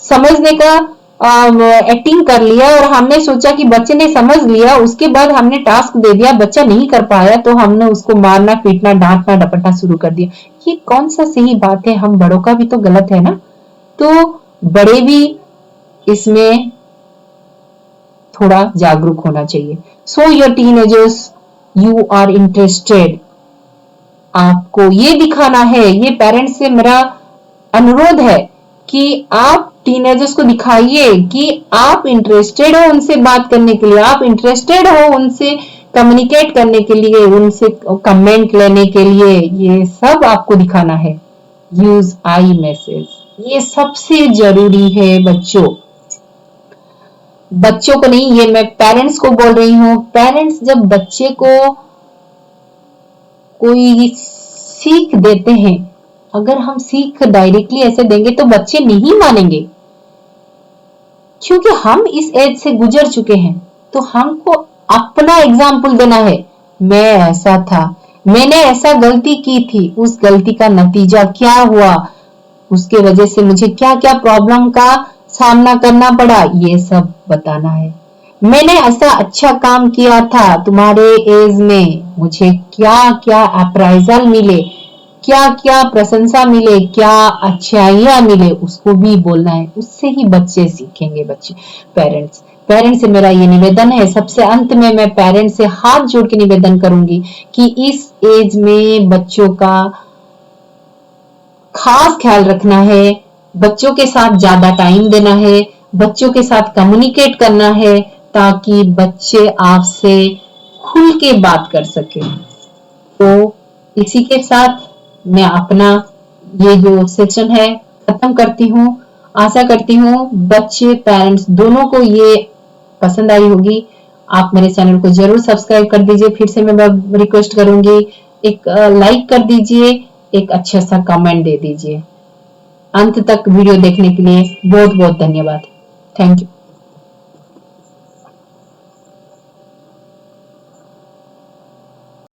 Speaker 1: समझने का एक्टिंग कर लिया और हमने सोचा कि बच्चे ने समझ लिया, उसके बाद हमने टास्क दे दिया, बच्चा नहीं कर पाया तो हमने उसको मारना पीटना डांटना डपटना शुरू कर दिया। ये कौन सा सही बात है? हम बड़ों का भी तो गलत है ना। तो बड़े भी इसमें थोड़ा जागरूक होना चाहिए। So your teenagers, you are interested, आपको ये दिखाना है, ये पेरेंट्स से मेरा अनुरोध है कि आप टीनेजर्स को दिखाइए कि आप इंटरेस्टेड हो उनसे बात करने के लिए, आप इंटरेस्टेड हो उनसे कम्युनिकेट करने के लिए, उनसे कमेंट लेने के लिए, ये सब आपको दिखाना है। यूज आई मैसेज, ये सबसे जरूरी है बच्चों। बच्चों को नहीं, ये मैं पेरेंट्स को बोल रही हूँ। पेरेंट्स जब बच्चे को कोई सीख देते हैं, अगर हम सीख डायरेक्टली ऐसे देंगे तो बच्चे नहीं मानेंगे, क्योंकि हम इस एज से गुजर चुके हैं। तो हमको अपना एग्जाम्पल देना है, मैं ऐसा था, मैंने ऐसा गलती की थी, उस गलती का नतीजा क्या हुआ, उसके वजह से मुझे क्या क्या प्रॉब्लम का सामना करना पड़ा, ये सब बताना है। मैंने ऐसा अच्छा काम किया था तुम्हारे एज में, मुझे क्या क्या अप्राइजल मिले, क्या क्या प्रशंसा मिले, क्या अच्छाइयां मिले, उसको भी बोलना है। उससे ही बच्चे सीखेंगे। बच्चे पेरेंट्स से मेरा ये निवेदन है। सबसे अंत में मैं पेरेंट्स से हाथ जोड़ के निवेदन करूंगी कि इस एज में बच्चों का खास ख्याल रखना है, बच्चों के साथ ज्यादा टाइम देना है, बच्चों के साथ कम्युनिकेट करना है, ताकि बच्चे आपसे खुल के बात कर सके। तो इसी के साथ मैं अपना ये जो सेशन है खत्म करती हूँ। आशा करती हूँ बच्चे पेरेंट्स दोनों को ये पसंद आई होगी। आप मेरे चैनल को जरूर सब्सक्राइब कर दीजिए। फिर से मैं रिक्वेस्ट करूंगी, एक लाइक कर दीजिए, एक अच्छा सा कमेंट दे दीजिए। अंत तक वीडियो देखने के लिए बहुत बहुत धन्यवाद। Thank you.